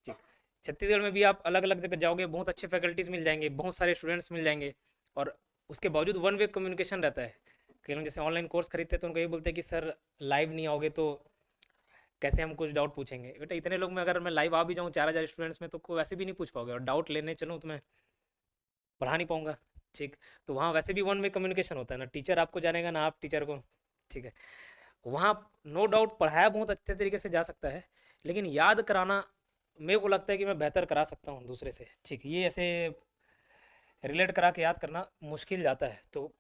ठीक, छत्तीसगढ़ में भी आप अलग अलग जगह जाओगे, बहुत अच्छे फैकल्टीज मिल जाएंगे, बहुत सारे स्टूडेंट्स मिल जाएंगे, और उसके बावजूद वन वे कम्युनिकेशन रहता है। कई लोग जैसे ऑनलाइन कोर्स खरीदते हैं, तो उनको ये बोलते हैं कि सर लाइव नहीं आओगे तो कैसे हम कुछ डाउट पूछेंगे। बेटा इतने लोग में अगर मैं लाइव आ भी जाऊँ 4000 स्टूडेंट्स में, तो कोई वैसे भी नहीं पूछ पाओगे, और डाउट लेने चलूँ तो मैं पढ़ा नहीं पाऊंगा। ठीक, तो वहाँ वैसे भी वन वे कम्युनिकेशन होता है, ना टीचर आपको जानेगा ना आप टीचर को। ठीक है, वहाँ नो डाउट पढ़ाया बहुत अच्छे तरीके से जा सकता है, लेकिन याद कराना मेरे को लगता है कि मैं बेहतर करा सकता हूँ दूसरे से। ठीक, ये ऐसे रिलेट करा के याद करना मुश्किल जाता है, तो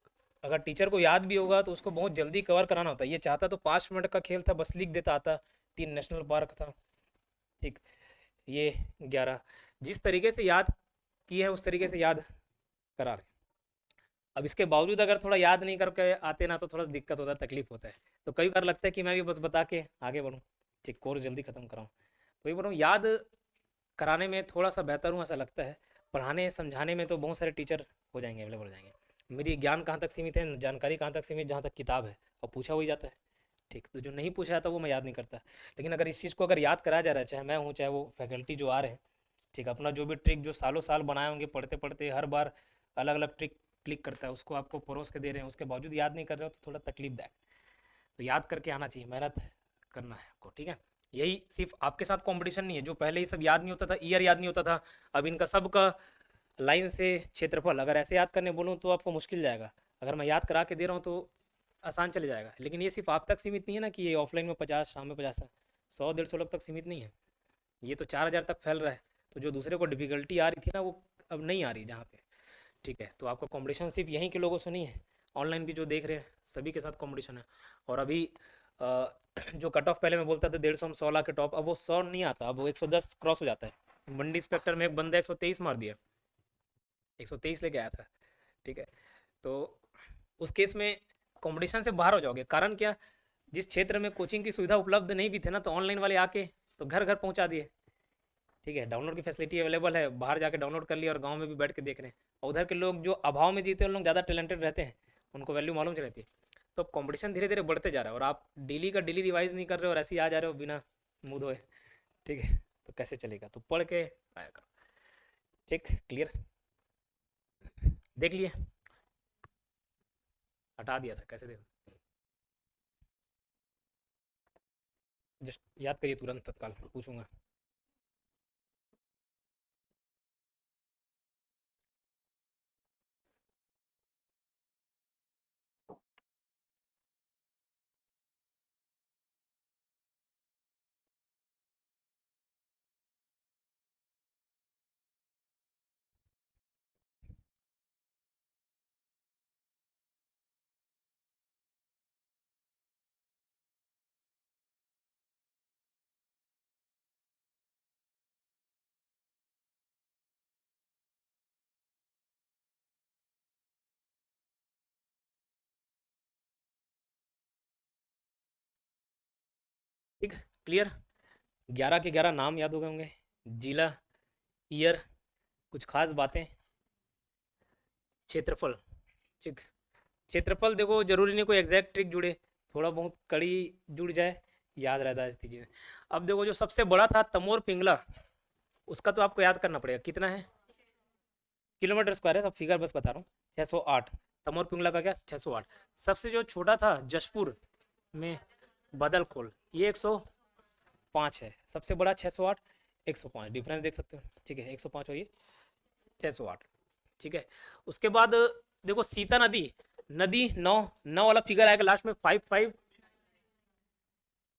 अगर टीचर को याद भी होगा तो उसको बहुत जल्दी कवर कराना होता है। ये चाहता तो 5 मिनट का खेल था, बस लिख देता, आता 3 नेशनल पार्क था। ठीक, ये 11 जिस तरीके से याद की है उस तरीके से याद करा रहे। अब इसके बावजूद अगर थोड़ा याद नहीं करके आते ना, तो थोड़ा दिक्कत होता है, तकलीफ होता है, तो कई बार लगता है कि मैं भी बस बता के आगे बढ़ूँ, ठीक कोर्स जल्दी ख़त्म कराऊँ। तो ये बोल रहा हूँ, याद कराने में थोड़ा सा बेहतर हूँ ऐसा लगता है, पढ़ाने समझाने में तो बहुत सारे टीचर हो जाएंगे, अवेलेबल हो जाएंगे। मेरी ज्ञान कहाँ तक सीमित है, जानकारी कहाँ तक सीमित, जहाँ तक किताब है, और पूछा वही जाता है। ठीक, तो जो नहीं पूछा जाता वो मैं याद नहीं करता, लेकिन अगर इस चीज़ को अगर याद कराया जा रहा है, चाहे मैं हूँ चाहे वो फैकल्टी जो आ रहे हैं, ठीक है, अपना जो भी ट्रिक जो सालों साल बनाए होंगे पढ़ते पढ़ते, हर बार अलग अलग ट्रिक क्लिक करता है, उसको आपको परोस के दे रहे हैं, उसके बावजूद याद नहीं कर रहे हो तो थोड़ा तकलीफदायक। तो याद करके आना चाहिए, मेहनत करना है आपको, ठीक है। यही सिर्फ आपके साथ कंपटीशन नहीं है, जो पहले ये सब याद नहीं होता था, ईयर याद नहीं होता था, अब इनका सबका लाइन से क्षेत्रफल अगर ऐसे याद करने बोलूँ तो आपको मुश्किल जाएगा। अगर मैं याद करा के दे रहा हूँ तो आसान चले जाएगा। लेकिन ये सिर्फ आप तक सीमित नहीं है ना, कि ये ऑफलाइन में 50, शाम में 50 है, 100-150 लोग तक सीमित नहीं है, ये तो 4000 तक फैल रहा है। तो जो दूसरे को डिफिकल्टी आ रही थी ना, वो अब नहीं आ रही जहाँ पे, ठीक है। तो आपका कंपटीशन सिर्फ यहीं के लोगों से नहीं है, ऑनलाइन भी जो देख रहे हैं सभी के साथ कंपटीशन है। और अभी जो कट ऑफ पहले मैं बोलता था 150 में 100 लाख के टॉप, अब वो 100 नहीं आता, अब वो 110 क्रॉस हो जाता है। मंडी इंस्पेक्टर में एक बंदा 123 मार दिया, 123 लेके आया था, ठीक है। तो उस केस में कंपटीशन से बाहर हो जाओगे। कारण क्या, जिस क्षेत्र में कोचिंग की सुविधा उपलब्ध नहीं भी थे ना, तो ऑनलाइन वाले आके तो घर घर पहुंचा दिए, ठीक है। डाउनलोड की फैसिलिटी अवेलेबल है, बाहर जाके डाउनलोड कर लिया और गांव में भी बैठ के देख रहे हैं। और उधर के लोग जो अभाव में जीते हैं, उन लोग ज़्यादा टैलेंटेड रहते हैं, उनको वैल्यू मालूम रहती है। तो अब कंपटीशन धीरे धीरे बढ़ते जा रहा है, और आप डेली का डेली रिवाइज नहीं कर रहे हो और ऐसे ही आ जा रहे हो बिना मुँह धोए, ठीक है। तो कैसे चलेगा, तो पढ़ के आया करो, ठीक, क्लियर। देख लिए, हटा दिया था, कैसे देखो, जस्ट याद करिए, तुरंत तत्काल पूछूंगा। ठीक, क्लियर। 11 के 11 नाम याद हो गए होंगे, जिला, ईयर, कुछ खास बातें, क्षेत्रफल, ठीक। क्षेत्रफल देखो, जरूरी नहीं कोई एग्जैक्ट ट्रिक जुड़े, थोड़ा बहुत कड़ी जुड़ जाए, याद रहता है चीज़ें। अब देखो, जो सबसे बड़ा था तमोर पिंगला, उसका तो आपको याद करना पड़ेगा, कितना है, किलोमीटर स्क्वायर है, सब फिगर बस बता रहा हूँ, 608। तमोर पिंगला का क्या, 608। सबसे जो छोटा था जशपुर में बदलखोल, ये 105 है। सबसे बड़ा 608, 105, डिफरेंस देख सकते हो, ठीक है। 105 और ये 608, ठीक है। उसके बाद देखो सीता नदी, नदी 9, 9 वाला फिगर आएगा लास्ट में, 55,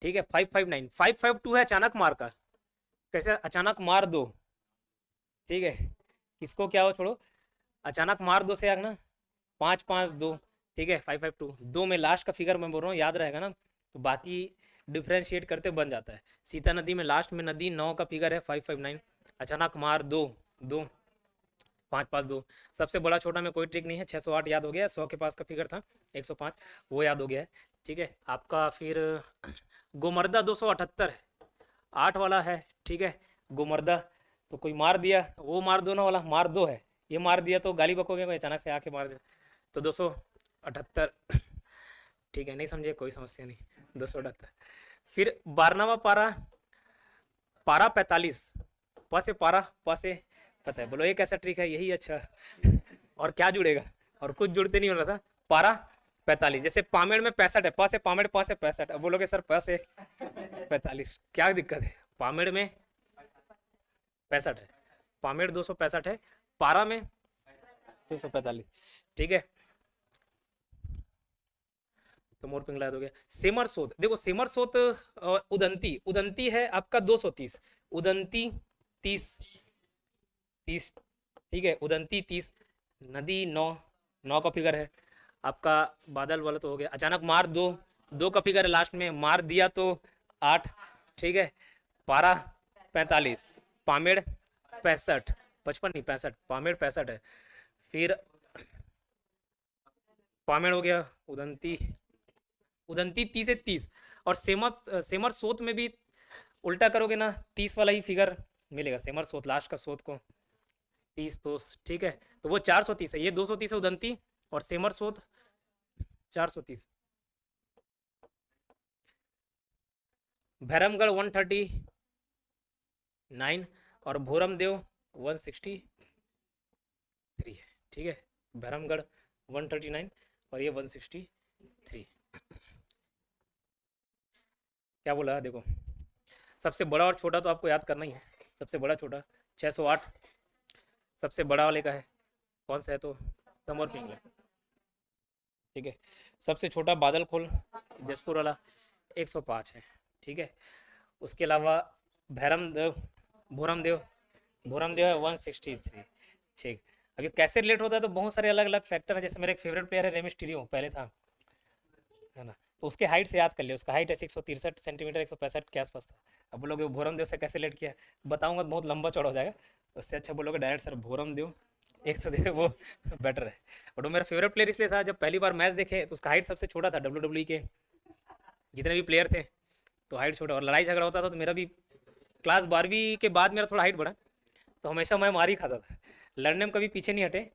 ठीक है, 559, 552 है अचानक मार का, कैसे अचानक मार दो, ठीक है। किसको क्या हो छोड़ो, अचानक मार दो से आगे ना, 552, ठीक है, 552, 2 में लास्ट का फिगर मैं बोल रहा हूँ, याद रहेगा ना, तो बाकी डिफ्रेंशिएट करते बन जाता है। सीता नदी में लास्ट में नदी 9 का फिगर है 559, अचानक मार दो, 2, 552। सबसे बड़ा छोटा में कोई ट्रिक नहीं है, 608 याद हो गया, 100 के पास का फिगर था 105, वो याद हो गया है, ठीक है आपका। फिर गोमर्दा 278 है, 8 वाला है, ठीक है। गोमर्दा तो कोई मार दिया, वो मार दो ना वाला मार दो है, ये मार दिया तो गाली बकोगे, कोई अचानक से आके मार दिया, तो 278, ठीक है। नहीं समझे कोई समस्या नहीं, 278। फिर 12वां पारा, पारा 45, प से पारा, प से पता है, बोलो ये कैसा ट्रिक है, यही अच्छा। और क्या जुड़ेगा, और कुछ जुड़ते नहीं हो रहा था। पारा 45, जैसे पामेड़ में 65 है, प से पामेड़, प से 65, अब बोलोगे सर प से 45 क्या दिक्कत है, पामेड़ में 65 है, पामेड़ 265 है, पारा में 245, ठीक है। तो मोर पिंगला हो गया। सेमर सोत, देखो सेमर सोत और उदंती, उदंती है आपका 230, उदंती 30, ठीक है, उदंती 30, नदी 9, 9 का फिगर है आपका। बादल वाला तो हो गया, अचानक मार 2, 2 का फिगर है लास्ट में, मार दिया तो 8, ठीक है। पारा 45, पामेड़ 65, 55 नहीं 65, पामेड़ 65 है। फिर पामेड़ हो गया, उदंती, उदंती 30 से 30, और सेमर, सेमर सोत में भी उल्टा करोगे ना 30 वाला ही फिगर मिलेगा, सेमर सोत लास्ट का सोत को 30, तो ठीक है, तो वो 430 है, ये 230 है उदंती, और सेमर सोत 430। भैरमगढ़ 139, और भोरमदेव 163 है, ठीक है। भैरमगढ़ 139 और ये 163। क्या बोला देखो, सबसे बड़ा और छोटा तो आपको याद करना ही है। सबसे बड़ा छोटा 608 सबसे बड़ा वाले का है, कौन सा है तो तमोर पिंगला, ठीक है। सबसे छोटा बादल खोल जसपुर वाला 105 है, ठीक है। उसके अलावा भैरमदेव भोरमदेव भोरमदेव है 163, ठीक। अब ये कैसे रिलेट होता है तो बहुत सारे अलग अलग फैक्टर है। जैसे मेरे एक फेवरेट प्लेयर है रेमी स्टीरियो, पहले था, है ना, तो उसके हाइट से याद कर लिया। उसका हाइट है 163 सेंटीमीटर, 165 के आसपास था। अब बोलोगे भोरमदेव से कैसे रिलेट किया, बताऊंगा तो बहुत लंबा चौड़ा हो जाएगा। उससे अच्छा बोलोगे डायरेक्ट सर भोरमदेव 100 दे, वो बेटर है। बट वो मेरा फेवरेट प्लेयर इसलिए था, जब पहली बार मैच देखे तो उसका हाइट सबसे छोटा था WWE के जितने भी प्लेयर थे, तो हाइट छोटा। और लड़ाई झगड़ा होता था तो मेरा भी क्लास 12वीं के बाद मेरा थोड़ा हाइट बढ़ा, तो हमेशा मैं मार ही खाता था, लड़ने में कभी पीछे नहीं हटे।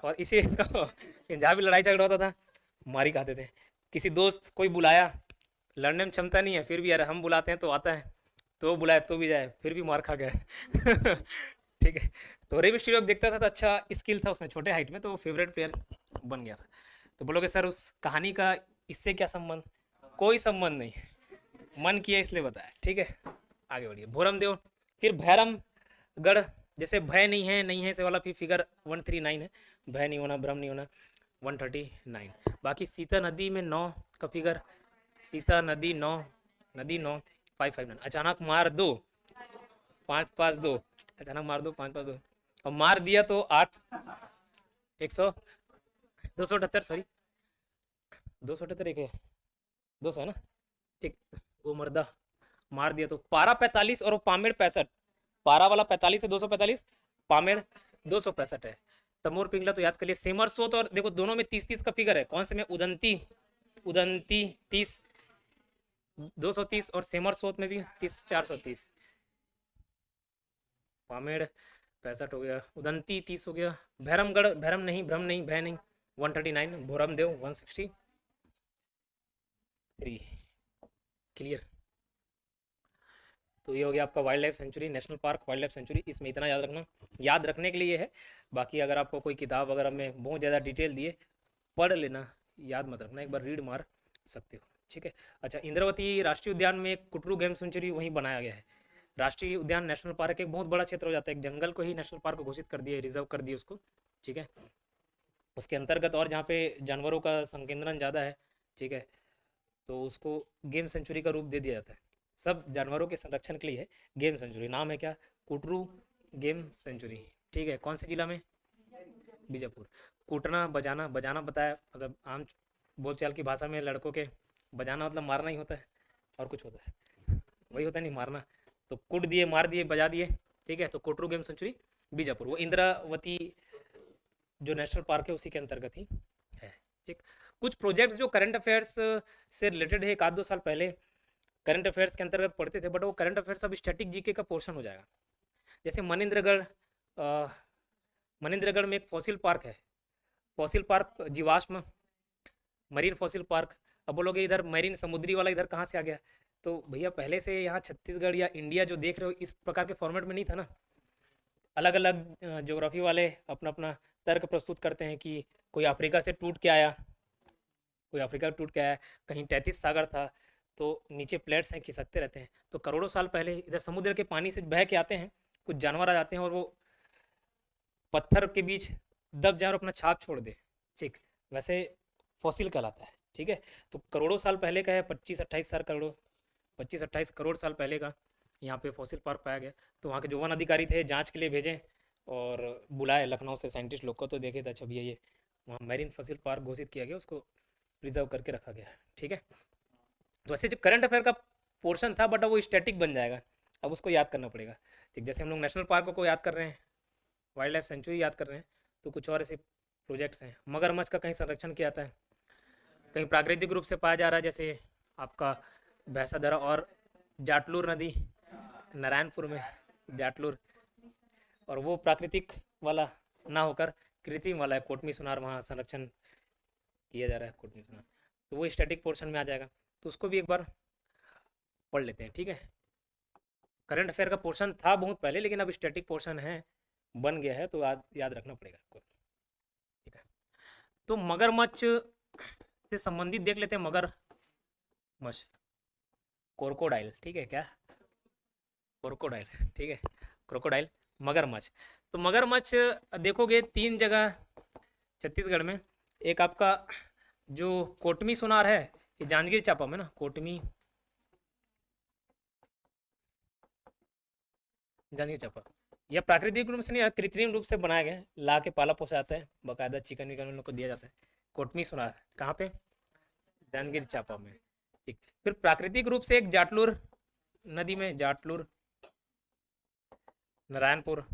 और इसी जहाँ भी लड़ाई झगड़ा होता था मार ही खाते थे। किसी दोस्त कोई बुलाया, लड़ने में क्षमता नहीं है फिर भी यार हम बुलाते हैं तो आता है, तो वो बुलाए तो भी जाए, फिर भी मार खा गया ठीक है। तो रे मिस्टीरियो देखता था तो अच्छा स्किल था उसमें, छोटे हाइट में, तो फेवरेट प्लेयर बन गया था। तो बोलोगे सर उस कहानी का इससे क्या संबंध, कोई संबंध नहीं, मन किया इसलिए बताया, ठीक है। आगे बढ़िए, भोरमदेव। फिर भैरमगढ़, जैसे भय नहीं है से वाला फिर फिगर 139 है, भय नहीं होना, भ्रम नहीं होना, 139। बाकी सीता नदी में 9 का फिगर, सीता नदी 9, नदी 9 559। अचानक मार दो 552, अचानक मार दो 552, और मार दिया तो 8 100 278, सॉरी 278 एक है 200 है ना, ठीक। गोमर्दा मार दिया तो पारा 45 और पामेड़ 65, पारा वाला 45 है 245, पामेड़ 265 है। तमोर पिंगला तो याद कर लिया। सेमर सोत और देखो दोनों में 30-30 का फिगर है, कौन से में उदंती 30 230 और सेमर सोत में भी 30 430। पामेड़ 65 हो गया, उदंती 30 हो गया। भैरमगढ़, भैरम नहीं, भ्रम नहीं, भय नहीं, 139। भोरमदेव 163। क्लियर। तो ये हो गया आपका wild life sanctuary, national park wildlife century. इसमें इतना याद रखना, याद रखने के लिए ये है। बाकी अगर आपको कोई किताब वगैरह में बहुत ज़्यादा डिटेल दिए, पढ़ लेना, याद मत रखना, एक बार रीड मार सकते हो, ठीक है। अच्छा, इंद्रावती राष्ट्रीय उद्यान में कुटरू गेम सेंचुरी वहीं बनाया गया है। राष्ट्रीय उद्यान नेशनल पार्क एक बहुत बड़ा क्षेत्र हो जाता है, एक जंगल को ही नेशनल पार्क घोषित कर दिया, रिजर्व कर दिया उसको, ठीक है। उसके अंतर्गत और जहाँ पे जानवरों का संकेंद्रण ज़्यादा है, ठीक है, तो उसको गेम सेंचुरी का रूप दे दिया जाता है। सब जानवरों के संरक्षण के लिए है गेम सेंचुरी। नाम है क्या, कुटरू गेम सेंचुरी, ठीक है। कौन से जिला में, बीजापुर। कूटना बजाना, बजाना बताया मतलब आम बोलचाल की भाषा में लड़कों के बजाना मतलब मारना ही होता है, और कुछ होता है वही होता है नहीं, मारना। तो कूट दिए, मार दिए, बजा दिए, ठीक है। तो कुटरू गेम सेंचुरी बीजापुर, वो इंद्रावती जो नेशनल पार्क है उसी के अंतर्गत ही है, ठीक। कुछ प्रोजेक्ट्स जो करंट अफेयर्स से रिलेटेड है, 1-2 साल पहले करंट अफेयर्स के अंतर्गत पढ़ते थे, बट वो करंट अफेयर्स अब स्टैटिक जीके का पोर्शन हो जाएगा। जैसे मनिंद्रगढ़ में एक फॉसिल पार्क है, फॉसिल पार्क जीवाश्म मरीन फॉसिल पार्क। अब बोलोगे इधर मरीन समुद्री वाला इधर कहाँ से आ गया, तो भैया पहले से यहाँ छत्तीसगढ़ या इंडिया जो देख रहे हो इस प्रकार के फॉर्मेट में नहीं था ना। अलग अलग ज्योग्राफी वाले अपना अपना तर्क प्रस्तुत करते हैं कि कोई अफ्रीका से टूट के आया, कोई अफ्रीका टूट के आया, कहीं 33 सागर था, तो नीचे प्लेट्स हैं खिसकते रहते हैं। तो करोड़ों साल पहले इधर समुद्र के पानी से बह के आते हैं, कुछ जानवर आ जाते हैं और वो पत्थर के बीच दब जाए और अपना छाप छोड़ दे, ठीक, वैसे फॉसिल कहलाता है, ठीक है। तो करोड़ों साल पहले का है, 25-28 करोड़ साल पहले का यहाँ पे फॉसिल पार्क पाया गया। तो वहाँ के जो वन अधिकारी थे जांच के लिए भेजें और बुलाए लखनऊ से साइंटिस्ट लोग को, तो देखे था अच्छा भैया ये वहाँ मैरीन फॉसिल पार्क घोषित किया गया, उसको प्रिजर्व करके रखा गया, ठीक है। तो ऐसे जो करंट अफेयर का पोर्शन था बट अब वो स्टैटिक बन जाएगा, अब उसको याद करना पड़ेगा, ठीक। जैसे हम लोग नेशनल पार्कों को याद कर रहे हैं, वाइल्ड लाइफ सेंचुरी याद कर रहे हैं, तो कुछ और ऐसे प्रोजेक्ट्स हैं। मगरमच्छ का कहीं संरक्षण किया जाता है, कहीं प्राकृतिक रूप से पाया जा रहा है, जैसे आपका भैंसादरा और जाटलूर नदी नारायणपुर में, जाटलूर, और वो प्राकृतिक वाला ना होकर कृत्रिम वाला है, कोटमी सुनार, वहाँ संरक्षण किया जा रहा है कोटमी सुनार, तो वो स्टैटिक पोर्शन में आ जाएगा, तो उसको भी एक बार पढ़ लेते हैं, ठीक है। करंट अफेयर का पोर्शन था बहुत पहले, लेकिन अब स्टैटिक पोर्शन है, बन गया है, तो याद रखना पड़ेगा आपको। ठीक है, तो मगरमच्छ से संबंधित देख लेते हैं। मगरमच्छ, क्रोकोडाइल, ठीक है क्या, क्रोकोडाइल, ठीक है, क्रोकोडाइल, मगरमच्छ। तो मगरमच्छ देखोगे 3 जगह छत्तीसगढ़ में। एक आपका जो कोटमी सोनार है, ये जांजगीर चांपा में ना, कोटमी जांजगीर चांपा। यह प्राकृतिक रूप से नहीं, कृत्रिम रूप से बनाया गया है, ला के पाला पोसा जाता है, बाकायदा चिकन विकन उन लोग को दिया जाता है। कोटमी सोनार कहाँ पे, जांजगीर चांपा में। ठीक, फिर प्राकृतिक रूप से एक जाटलूर नदी में, जाटलूर, नारायणपुर,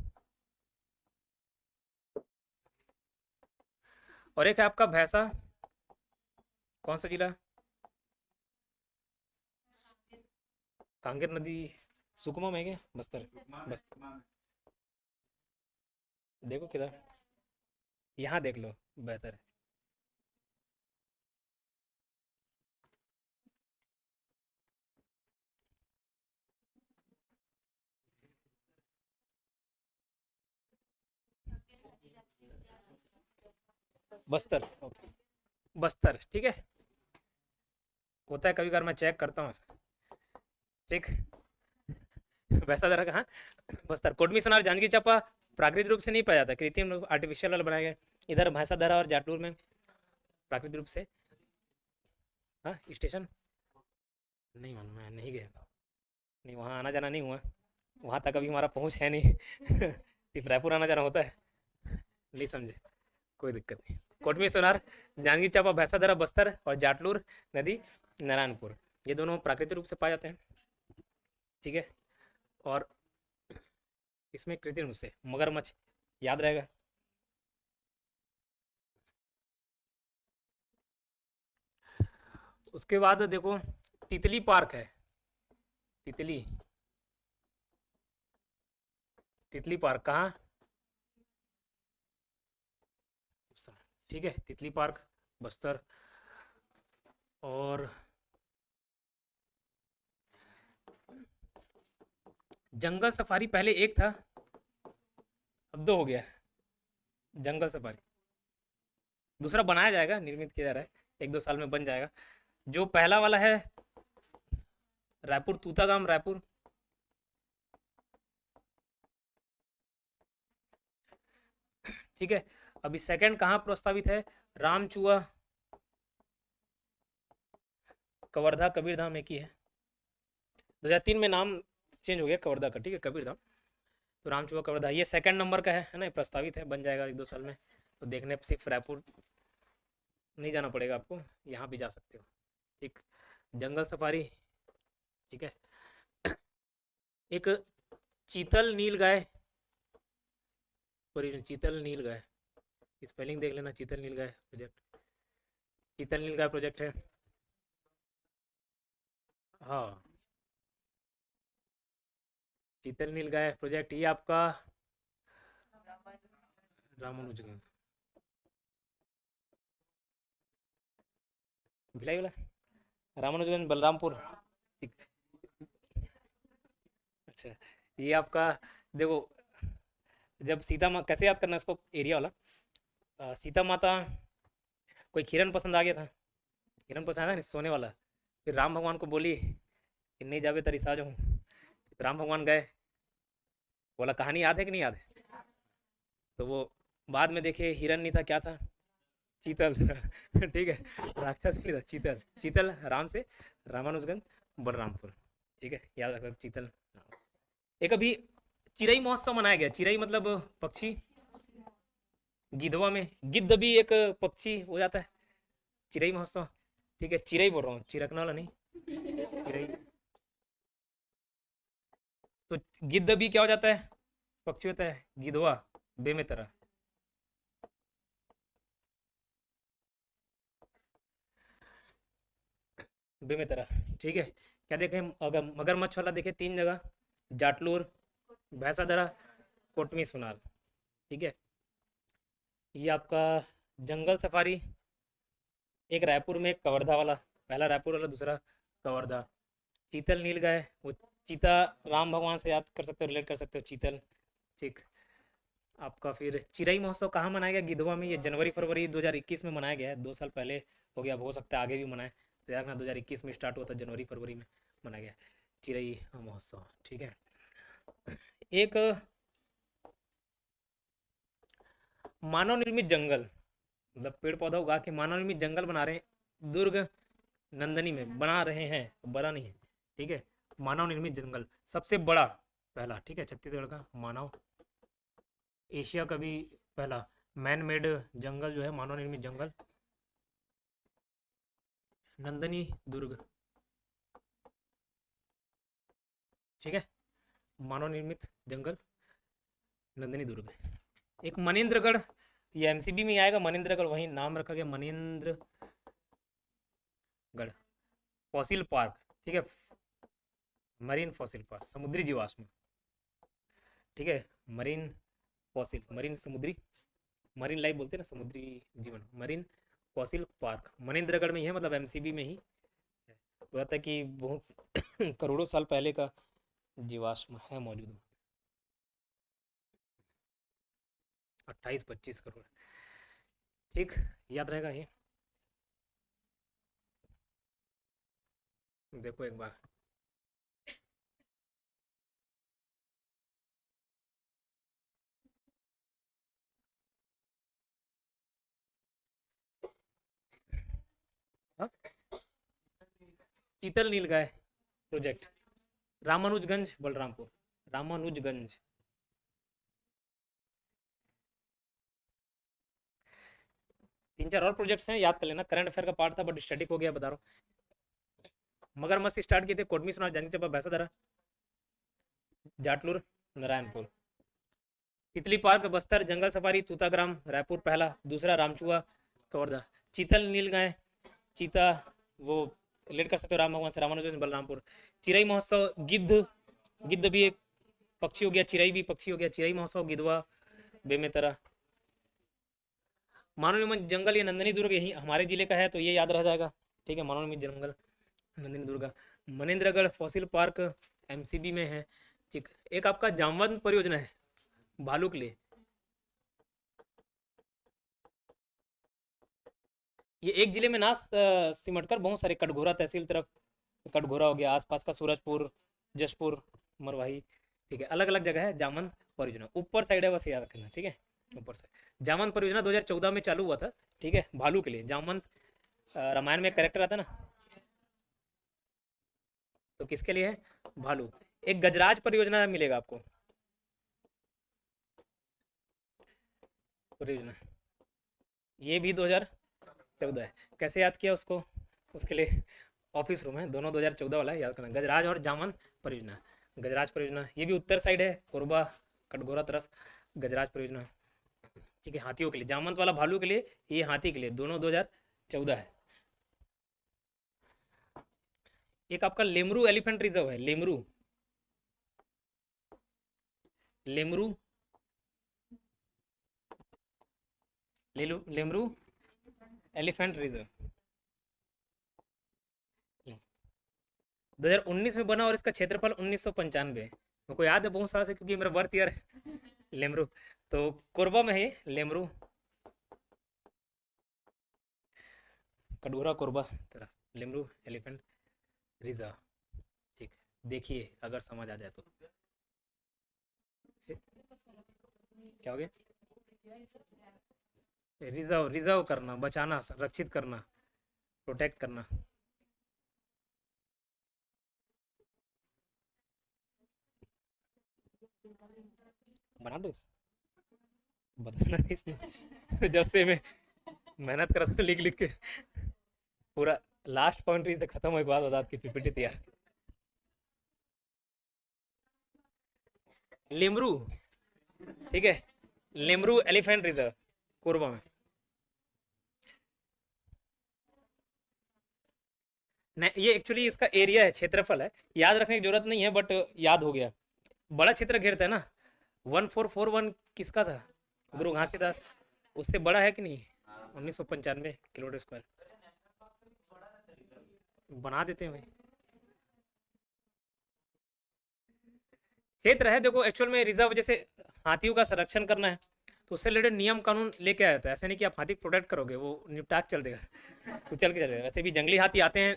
और एक है आपका भैंसा, कौन सा जिला, कांगेर नदी सुकमा में है क्या, बस्तर, बस्तर, देखो किधर, यहाँ देख लो बेहतर है। बस्तर, ओके, बस्तर, ठीक है, होता है कभी कभार, मैं चेक करता हूँ, ठीक। वैसा जरा कहाँ, बस्तर, कोटमी सोनार, जांजगीर चांपा प्राकृतिक रूप से नहीं पाया जाता, कृत्रिम रूप आर्टिफिशियल वाला बनाया गया। इधर भैंसा दरा और जाटलूर में प्राकृतिक रूप से। हाँ, स्टेशन नहीं मालूम, मैं नहीं गया, नहीं वहाँ आना जाना नहीं हुआ, वहाँ तक अभी हमारा पहुँच है नहीं। सिर्फ रायपुर आना जाना होता है, नहीं समझे, कोई दिक्कत नहीं। कोटमी सोनार, जांजगीर चांपा, भैंसा दरा, बस्तर और जाटलूर नदी, नारायणपुर, ये दोनों प्राकृतिक रूप से पाए जाते हैं, ठीक है। और इसमें कृत्रिम रूप से मगरमच्छ, याद रहेगा। उसके बाद देखो तितली पार्क है, तितली, तितली पार्क कहाँ, ठीक है, तितली पार्क बस्तर। और जंगल सफारी पहले एक था, अब 2 हो गया, जंगल सफारी। दूसरा बनाया जाएगा, निर्मित किया जा रहा है, 1-2 साल में बन जाएगा। जो पहला वाला है रायपुर, तूतागाम रायपुर, ठीक है। अभी सेकंड कहाँ प्रस्तावित है, रामचुआ, कवर्धा, कबीरधाम एक ही है, 2003 में नाम चेंज हो गया कवर्धा का, ठीक है, कबीरधाम। तो रामचुआ, कवर्धा, ये सेकंड नंबर का है ना, प्रस्तावित है, बन जाएगा 1-2 साल में। तो देखने सिर्फ रायपुर नहीं जाना पड़ेगा आपको, यहाँ भी जा सकते हो, ठीक। जंगल सफारी, ठीक है। एक चीतल नील गाय, चीतल नील गाय, स्पेलिंग देख लेना, चीतल नील गाय प्रोजेक्ट, चीतल नील गाय प्रोजेक्ट है, हाँ, चीतल नील गाय प्रोजेक्ट, ये आपका रामानुजगंज, भिलाई वाला, रामानुजगंज बलरामपुर, ठीक। अच्छा, ये आपका देखो, जब सीता माँ, कैसे याद करना है इसको, एरिया वाला, सीता माता को एक हिरन पसंद आ गया था, हिरन पसंद आया था सोने वाला, फिर राम भगवान को बोली कि नहीं जावे तरी सा जाऊँ, राम भगवान गए, बोला कहानी याद है कि नहीं याद है, तो वो बाद में देखे हिरन नहीं था, क्या था, चीतल था। ठीक है, राक्षस नहीं था, चीतल, चीतल राम से रामानुजगंज बलरामपुर, ठीक है, याद रखना चीतल। एक अभी चिरई महोत्सव मनाया गया, चिरई मतलब पक्षी, गिद्धवा में गिद्ध भी एक पक्षी हो जाता है, चिरई महोत्सव, ठीक है, चिरई बोल रहा हूँ, चिरकना वाला नहीं, चिरई। तो गिद्ध भी क्या हो जाता है, पक्षी होता है, गिद्धवा बेमेतरा, बेमेतरा, ठीक है। क्या देखें, अगर मगरमच्छ वाला देखे 3 जगह, जाटलूर, भैंसादरा, कोटमी सोनार, ठीक है। ये आपका जंगल सफारी, एक रायपुर में, एक कवर्धा वाला, पहला रायपुर वाला, दूसरा कवर्धा। चीतल नील गाय वो चीता राम भगवान से याद कर सकते हो, रिलेट कर सकते हो, चीतल। ठीक। आपका फिर चिरई महोत्सव कहाँ मनाया गया? गिधवा में। ये जनवरी फरवरी 2021 में मनाया गया है, 2 साल पहले हो गया, अब हो सकता है आगे भी मनाए। तो यार 2021 में स्टार्ट हुआ था, जनवरी फरवरी में मनाया गया चिरई महोत्सव। ठीक है। एक मानव निर्मित जंगल, मतलब पेड़ पौधा उगा के मानव निर्मित जंगल बना रहे हैं दुर्ग नंदनी में, बना रहे हैं, बड़ा नहीं है। ठीक है। मानव निर्मित जंगल सबसे बड़ा, पहला, ठीक है, छत्तीसगढ़ का मानव, एशिया का भी पहला मैन मेड जंगल जो है, मानव निर्मित जंगल, नंदनी दुर्ग। ठीक है। मानव निर्मित जंगल नंदनी दुर्ग। एक मनेन्द्रगढ़, ये एमसीबी में आएगा, मनेन्द्रगढ़, वही नाम रखा गया मनेन्द्रगढ़ फॉसिल पार्क। ठीक है। मरीन फॉसिल पार्क, समुद्री जीवाश्म। ठीक है। मरीन फॉसिल, मरीन समुद्री, मरीन लाइफ बोलते हैं ना, समुद्री जीवन। मरीन फॉसिल पार्क मनेन्द्रगढ़ में ही है, मतलब एमसीबी में ही है। बताता है कि बहुत करोड़ों साल पहले का जीवाश्म है मौजूद। 28-25 करोड़। ठीक, याद रहेगा ये। देखो एक बार, हाँ? चीतल नीलगाय प्रोजेक्ट, रामानुजगंज बलरामपुर, रामानुजगंज। तीन चार और प्रोजेक्ट्स हैं, याद कर लेना, करंट अफेयर का पार्ट था बट स्टैटिक हो गया, बता रहा हूँ। मगरमच्छ स्टार्ट किए थे कोटमी सोनार जानी चपा भैंसाधरा जाटलूर नारायणपुर। तितली पार्क बस्तर, जंगल सफारी तूताग्राम रायपुर पहला, दूसरा रामचुआ कवर्धा। चीतल नीलगाय चीता वो रिलेट कर सकते हो राम भगवान से, रामानुजन बलरामपुर। चिरई महोत्सव, गिद्ध, गिद्ध भी एक पक्षी हो गया, चिरई भी पक्षी हो गया। चिरई महोत्सव गिद्धवा बेमेतरा। मानव निर्मित जंगल ये नंदनी दुर्ग यही हमारे जिले का है, तो ये याद रह जाएगा। ठीक है। मानव निर्मित जंगल नंदनी दुर्ग। मनेन्द्रगढ़ फॉसिल पार्क एमसीबी में है। ठीक। एक आपका जामवंत परियोजना है भालू के लिए, ये एक जिले में ना सिमट कर बहुत सारे, कटघोरा तहसील तरफ, कटघोरा हो गया, आसपास का सूरजपुर, जशपुर, मरवाही। ठीक है। अलग अलग जगह है जामवंत परियोजना, ऊपर साइड है, बस याद रखना। ठीक है। ऊपर साइड जामवंत परियोजना 2014 में चालू हुआ था। ठीक है। भालू के लिए जामवंत, रामायण में एक कैरेक्टर आता है ना, तो किसके लिए है? भालू। एक गजराज परियोजना मिलेगा आपको, परियोजना, ये भी 2014 है। कैसे याद किया उसको? उसके लिए ऑफिस रूम है, दोनों 2014 वाला है, याद करना। गजराज और जामन परियोजना, गजराज परियोजना, ये भी उत्तर साइड है, कोरबा कटघोरा तरफ, गजराज परियोजना। ठीक है। हाथियों के लिए, जामंत वाला भालू के लिए, ये हाथी के लिए, दोनों 2014 है। एक आपका लेमरू एलिफेंट रिजर्व है, लेमरू, लेमरू, लेमरू एलिफेंट रिजर्व 2019 में बना, और इसका क्षेत्रफल 1995 है। मेरे को याद है बहुत साल से, क्योंकि मेरा बर्थ ईयर है लेमरू। तो कोरबा में है लेमरू, कटघोरा कोरबा तरफ, लेमरू एलिफेंट रिजर्व। ठीक। देखिए अगर समझ आ जाए तो। क्या हो गया? रिजर्व, रिजर्व करना, बचाना, संरक्षित करना, प्रोटेक्ट करना। बना दो इस, बदलना नहीं इसने जब से मैं मेहनत कर रहा था लिख लिख के, पूरा लास्ट पॉइंट से खत्म हुए बाद बता आपकी पीपीटी तैयार। लेमरू, ठीक है, लेमरू एलिफेंट रिजर्व कोरबा में। नहीं, ये एक्चुअली इसका एरिया है, क्षेत्रफल है, याद रखने की जरूरत नहीं है, बट याद हो गया। बड़ा क्षेत्र घेरता है ना, 1441 किसका था? गुरु घासीदास, उससे बड़ा है कि नहीं? 1995 किलोमीटर स्क्वायर बना देते हैं भाई। क्षेत्र है, देखो एक्चुअल में रिजर्व जैसे हाथियों का संरक्षण करना है तो उससे रिलेटेड नियम कानून लेके आया था। ऐसे नहीं कि आप हाथी को प्रोटेक्ट करोगे, वो निपटा के चल देगा कुचल के चलेगा। वैसे भी जंगली हाथी आते हैं,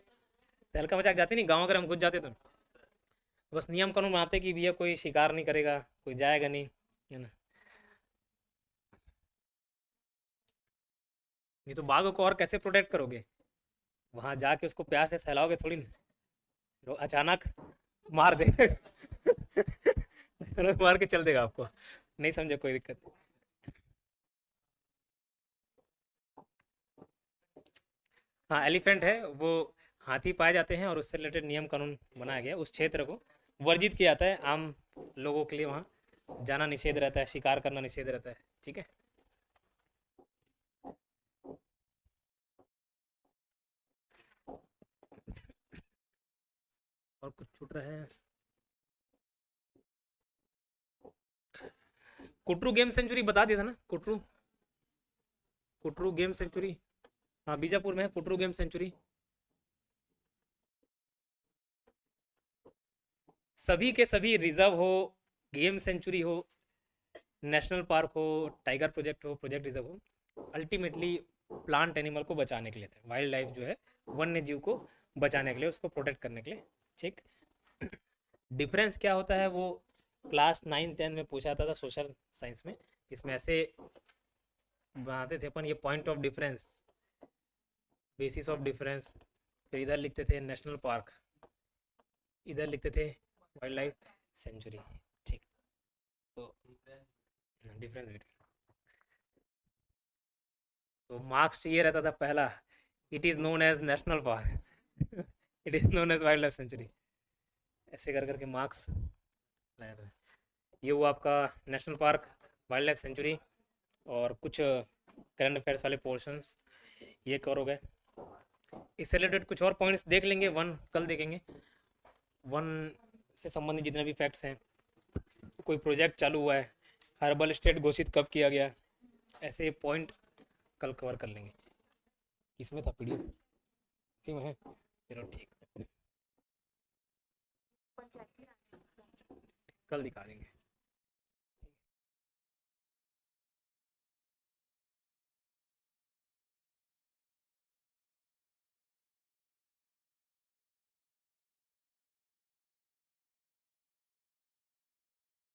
तहलका मचा के जाते नहीं, गाँव अगर हम घुस जाते तो बस नियम कानून बनाते कि भैया कोई शिकार नहीं करेगा, कोई जाएगा नहीं, है ना। नहीं तो बाघ को और कैसे प्रोटेक्ट करोगे, वहां जाके उसको प्यार से सहलाओगे थोड़ी ना, तो अचानक मार दे अचानक मार के चल देगा आपको, नहीं समझे कोई दिक्कत नहीं। हाँ एलिफेंट है वो, हाथी पाए जाते हैं और उससे रिलेटेड नियम कानून बनाया गया। उस क्षेत्र को वर्जित किया जाता है, आम लोगों के लिए वहाँ जाना निषेध रहता है, शिकार करना निषेध रहता है, ठीक है। और कुछ छूट रहा है? कुटरू गेम सेंचुरी बता दिया था ना, कुटरू, कुटरू गेम सेंचुरी, हाँ बीजापुर में है कुटरू गेम सेंचुरी। सभी के सभी रिजर्व हो, गेम सेंचुरी हो, नेशनल पार्क हो, टाइगर प्रोजेक्ट हो, प्रोजेक्ट रिजर्व हो, अल्टीमेटली प्लांट एनिमल को बचाने के लिए थे, वाइल्ड लाइफ जो है वन्य जीव को बचाने के लिए, उसको प्रोटेक्ट करने के लिए, ठीक। डिफरेंस क्या होता है वो क्लास 9-10 में पूछा था सोशल साइंस में, इसमें ऐसे बनाते थे अपन ये point of difference, basis of difference, फिर इधर लिखते थे नेशनल पार्क, इधर लिखते थे वाइल्ड लाइफ सेंचुरी, ठीक। तो डिफरेंस, तो मार्क्स ये रहता था पहला, it is known as national park it is known as wildlife sanctuary, ऐसे कर करके मार्क्स लाया था। ये हुआ आपका national park, wildlife sanctuary, और कुछ करंट अफेयर्स वाले पोर्शंस ये कवर हो गए। इससे रिलेटेड कुछ और पॉइंट्स देख लेंगे, वन कल देखेंगे, वन से संबंधित जितने भी फैक्ट्स हैं, कोई प्रोजेक्ट चालू हुआ है, हर्बल स्टेट घोषित कब किया गया, ऐसे पॉइंट कल कवर कर लेंगे। इसमें था पीडीएफ, इसी में है, चलो ठीक, कल दिखा देंगे।